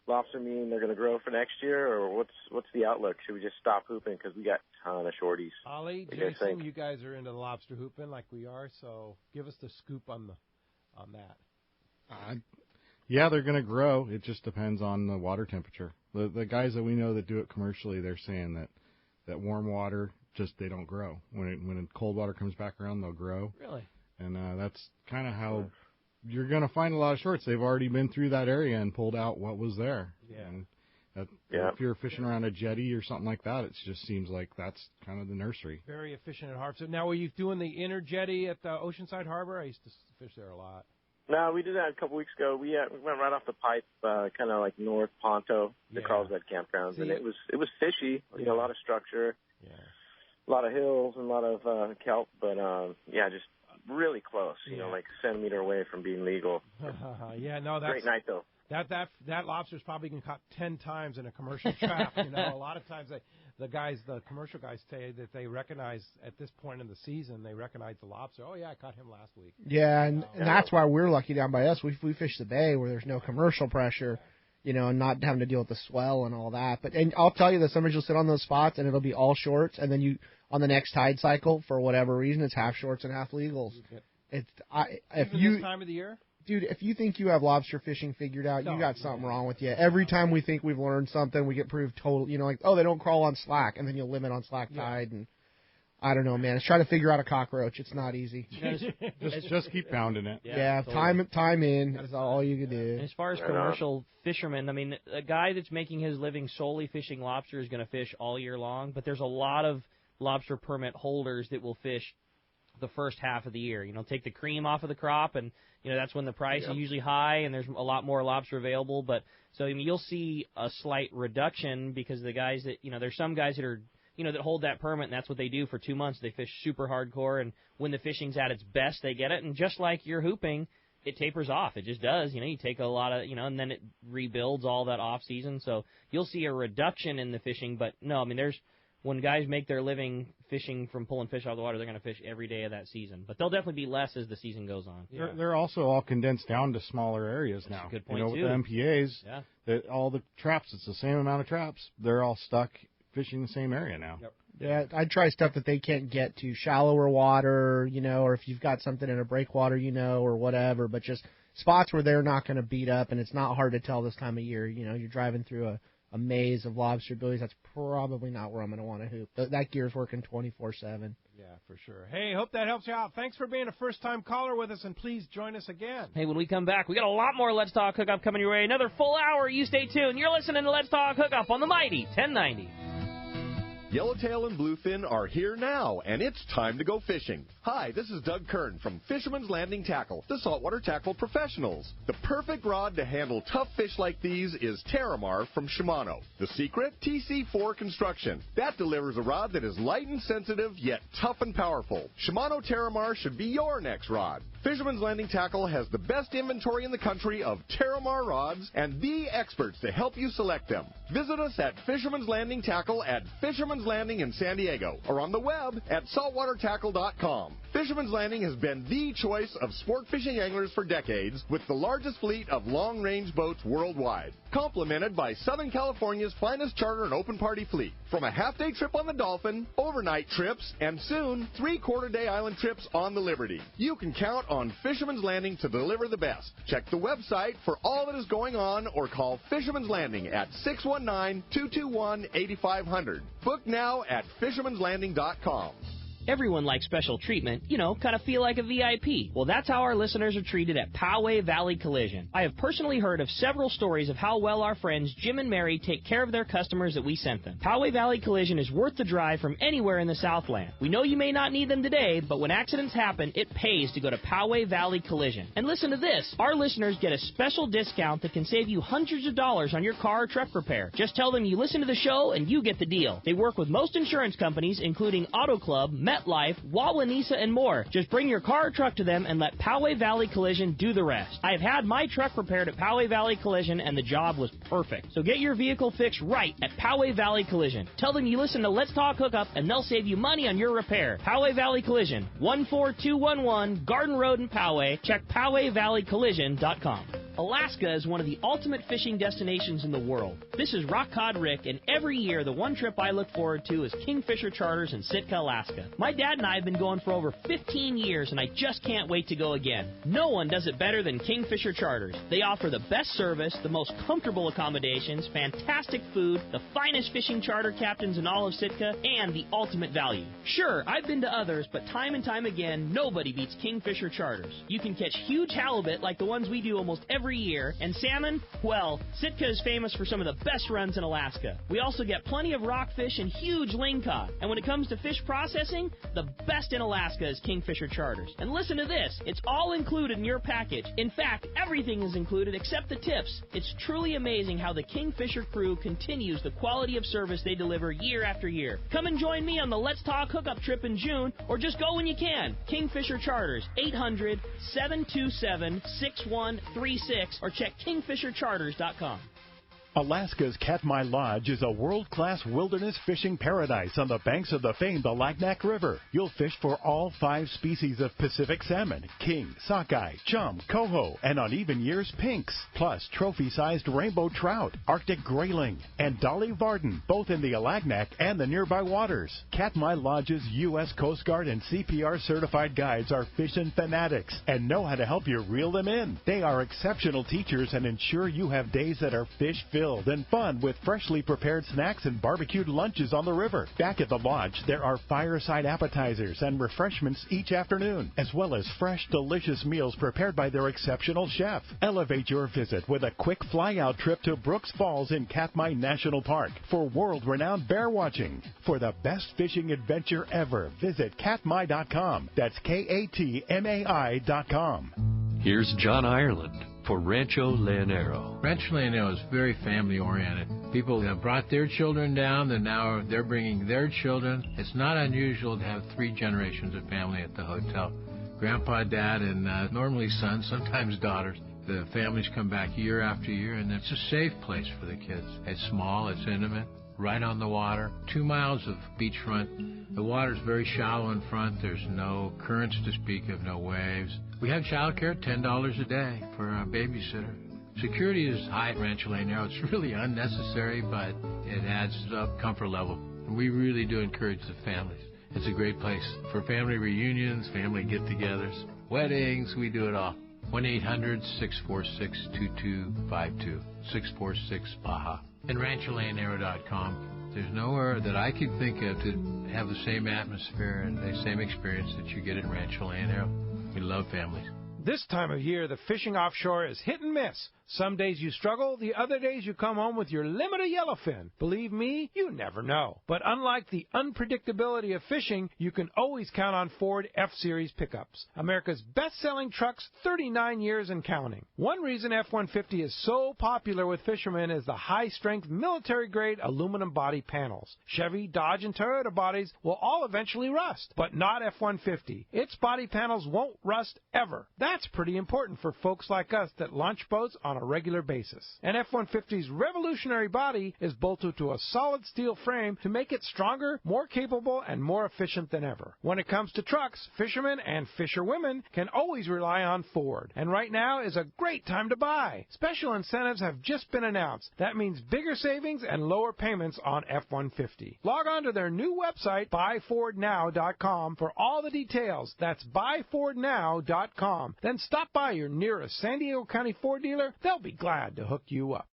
lobster mean they're going to grow for next year, or what's the outlook? Should we just stop hooping because we got a ton of shorties? Ollie, Jason, you guys are into the lobster hooping like we are, so give us the scoop on that. Yeah, they're going to grow. It just depends on the water temperature. The guys that we know that do it commercially, they're saying that warm water, they don't grow. When cold water comes back around, they'll grow. Really? And that's kind of how you're going to find a lot of shorts. They've already been through that area and pulled out what was there. Yeah. And if you're fishing around a jetty or something like that, it just seems like that's kind of the nursery. Very efficient at harbor. So now, were you doing the inner jetty at the Oceanside Harbor? I used to fish there a lot. No, we did that a couple weeks ago. We went right off the pipe, kind of like North Ponto, the Carlsbad campgrounds, and it was fishy. You know, a lot of structure, a lot of hills, and a lot of kelp, but just really close. You know, like a centimeter away from being legal. That's great night though. That lobster's probably been caught 10 times in a commercial trap. You know, a lot of times the commercial guys say that they recognize at this point in the season, they recognize the lobster. Oh yeah, I caught him last week. Yeah, and that's why we're lucky down by us. We fish the bay where there's no commercial pressure, you know, and not having to deal with the swell and all that. And I'll tell you that sometimes you'll sit on those spots and it'll be all shorts, and then on the next tide cycle, for whatever reason, it's half shorts and half legals. This time of the year. Dude, if you think you have lobster fishing figured out, you got something wrong with you. Every time we think we've learned something, we get proved total, you know, like, they don't crawl on slack, and then you'll limit on slack tide, and I don't know, man. It's trying to figure out a cockroach. It's not easy. just keep pounding it. Yeah, totally. time in. That's all you can do. As far as commercial fishermen, I mean, a guy that's making his living solely fishing lobster is going to fish all year long, but there's a lot of lobster permit holders that will fish the first half of the year. You know, take the cream off of the crop, and you know that's when the price is usually high and there's a lot more lobster available. But so I mean, you'll see a slight reduction because the guys that there's some guys that are that hold that permit, and that's what they do for 2 months. They fish super hardcore, and when the fishing's at its best, they get it. And just like you're hooping, it tapers off. It just does. You take a lot of and then it rebuilds all that off season. So you'll see a reduction in the fishing. But no, I mean when guys make their living fishing from pulling fish out of the water, they're going to fish every day of that season. But they'll definitely be less as the season goes on. Yeah. They're also all condensed down to smaller areas now. That's a good point, with the MPAs, that all the traps, it's the same amount of traps. They're all stuck fishing the same area now. Yep. Yeah, I'd try stuff that they can't get to, shallower water, or if you've got something in a breakwater, or whatever, but just spots where they're not going to beat up, and it's not hard to tell this time of year. You're driving through a maze of lobster billies. That's probably not where I'm going to want to hoop. That gear's working 24/7. Yeah, for sure. Hey, hope that helps you out. Thanks for being a first-time caller with us, and please join us again. Hey, when we come back, we got a lot more Let's Talk Hookup coming your way. Another full hour. You stay tuned. You're listening to Let's Talk Hookup on the mighty 1090. Yellowtail and Bluefin are here now, and it's time to go fishing. Hi, this is Doug Kern from Fisherman's Landing Tackle, the saltwater tackle professionals. The perfect rod to handle tough fish like these is Terramar from Shimano. The secret? TC4 construction. That delivers a rod that is light and sensitive, yet tough and powerful. Shimano Terramar should be your next rod. Fisherman's Landing Tackle has the best inventory in the country of Terramar rods and the experts to help you select them. Visit us at Fisherman's Landing Tackle at Fisherman's Fisherman's Landing in San Diego or on the web at saltwatertackle.com. Fisherman's Landing has been the choice of sport fishing anglers for decades with the largest fleet of long-range boats worldwide, complemented by Southern California's finest charter and open party fleet. From a half-day trip on the Dolphin, overnight trips, and soon 3/4-day island trips on the Liberty. You can count on Fisherman's Landing to deliver the best. Check the website for all that is going on or call Fisherman's Landing at 619-221-8500. Book now at fishermanslanding.com. Everyone likes special treatment, kind of feel like a VIP. Well, that's how our listeners are treated at Poway Valley Collision. I have personally heard of several stories of how well our friends Jim and Mary take care of their customers that we sent them. Poway Valley Collision is worth the drive from anywhere in the Southland. We know you may not need them today, but when accidents happen, it pays to go to Poway Valley Collision. And listen to this. Our listeners get a special discount that can save you hundreds of dollars on your car or truck repair. Just tell them you listen to the show and you get the deal. They work with most insurance companies, including Auto Club, MetLife, Wawanesa, and more. Just bring your car or truck to them and let Poway Valley Collision do the rest. I have had my truck repaired at Poway Valley Collision and the job was perfect. So get your vehicle fixed right at Poway Valley Collision. Tell them you listen to Let's Talk Hookup and they'll save you money on your repair. Poway Valley Collision, 14211 Garden Road in Poway. Check PowayValleyCollision.com. Alaska is one of the ultimate fishing destinations in the world. This is Rock Cod Rick, and every year the one trip I look forward to is Kingfisher Charters in Sitka, Alaska. My dad and I have been going for over 15 years, and I just can't wait to go again. No one does it better than Kingfisher Charters. They offer the best service, the most comfortable accommodations, fantastic food, the finest fishing charter captains in all of Sitka, and the ultimate value. Sure, I've been to others, but time and time again, nobody beats Kingfisher Charters. You can catch huge halibut like the ones we do almost every year, and salmon, well, Sitka is famous for some of the best runs in Alaska. We also get plenty of rockfish and huge lingcod. And when it comes to fish processing, the best in Alaska is Kingfisher Charters. And listen to this, it's all included in your package. In fact, everything is included except the tips. It's truly amazing how the Kingfisher crew continues the quality of service they deliver year after year. Come and join me on the Let's Talk Hookup trip in June, or just go when you can. Kingfisher Charters, 800-727-6136, or check KingfisherCharters.com. Alaska's Katmai Lodge is a world-class wilderness fishing paradise on the banks of the famed Alagnak River. You'll fish for all 5 species of Pacific salmon, king, sockeye, chum, coho, and on even years, pinks, plus trophy-sized rainbow trout, Arctic grayling, and Dolly Varden, both in the Alagnak and the nearby waters. Katmai Lodge's U.S. Coast Guard and CPR certified guides are fishing fanatics and know how to help you reel them in. They are exceptional teachers and ensure you have days that are fish-filled and fun with freshly prepared snacks and barbecued lunches on the river. Back at the lodge, there are fireside appetizers and refreshments each afternoon, as well as fresh, delicious meals prepared by their exceptional chef. Elevate your visit with a quick fly-out trip to Brooks Falls in Katmai National Park for world-renowned bear watching. For the best fishing adventure ever, visit katmai.com. That's KATMAI.com. Here's John Ireland for Rancho Leonero. Rancho Leonero is very family-oriented. People have brought their children down, and now they're bringing their children. It's not unusual to have 3 generations of family at the hotel. Grandpa, Dad, and normally sons, sometimes daughters. The families come back year after year, and it's a safe place for the kids. It's small, it's intimate, right on the water, 2 miles of beachfront. The water's very shallow in front. There's no currents to speak of, no waves. We have child care, $10 a day for a babysitter. Security is high at Rancho Leonero. It's really unnecessary, but it adds up comfort level. And we really do encourage the families. It's a great place for family reunions, family get-togethers, weddings. We do it all. 1-800-646-2252, 646-BAJA. And RanchoLeonero.com. There's nowhere that I could think of to have the same atmosphere and the same experience that you get at Rancho Leonero. We love families. This time of year, the fishing offshore is hit and miss. Some days you struggle, the other days you come home with your limit of yellowfin. Believe me, you never know. But unlike the unpredictability of fishing, you can always count on Ford F-Series pickups. America's best-selling trucks, 39 years and counting. One reason F-150 is so popular with fishermen is the high-strength military-grade aluminum body panels. Chevy, Dodge, and Toyota bodies will all eventually rust, but not F-150. Its body panels won't rust ever. That's pretty important for folks like us that launch boats on on a regular basis. And F-150's revolutionary body is bolted to a solid steel frame to make it stronger, more capable, and more efficient than ever. When it comes to trucks, fishermen and fisherwomen can always rely on Ford. And right now is a great time to buy. Special incentives have just been announced. That means bigger savings and lower payments on F-150. Log on to their new website, buyfordnow.com, for all the details. That's buyfordnow.com. Then stop by your nearest San Diego County Ford dealer. They'll be glad to hook you up.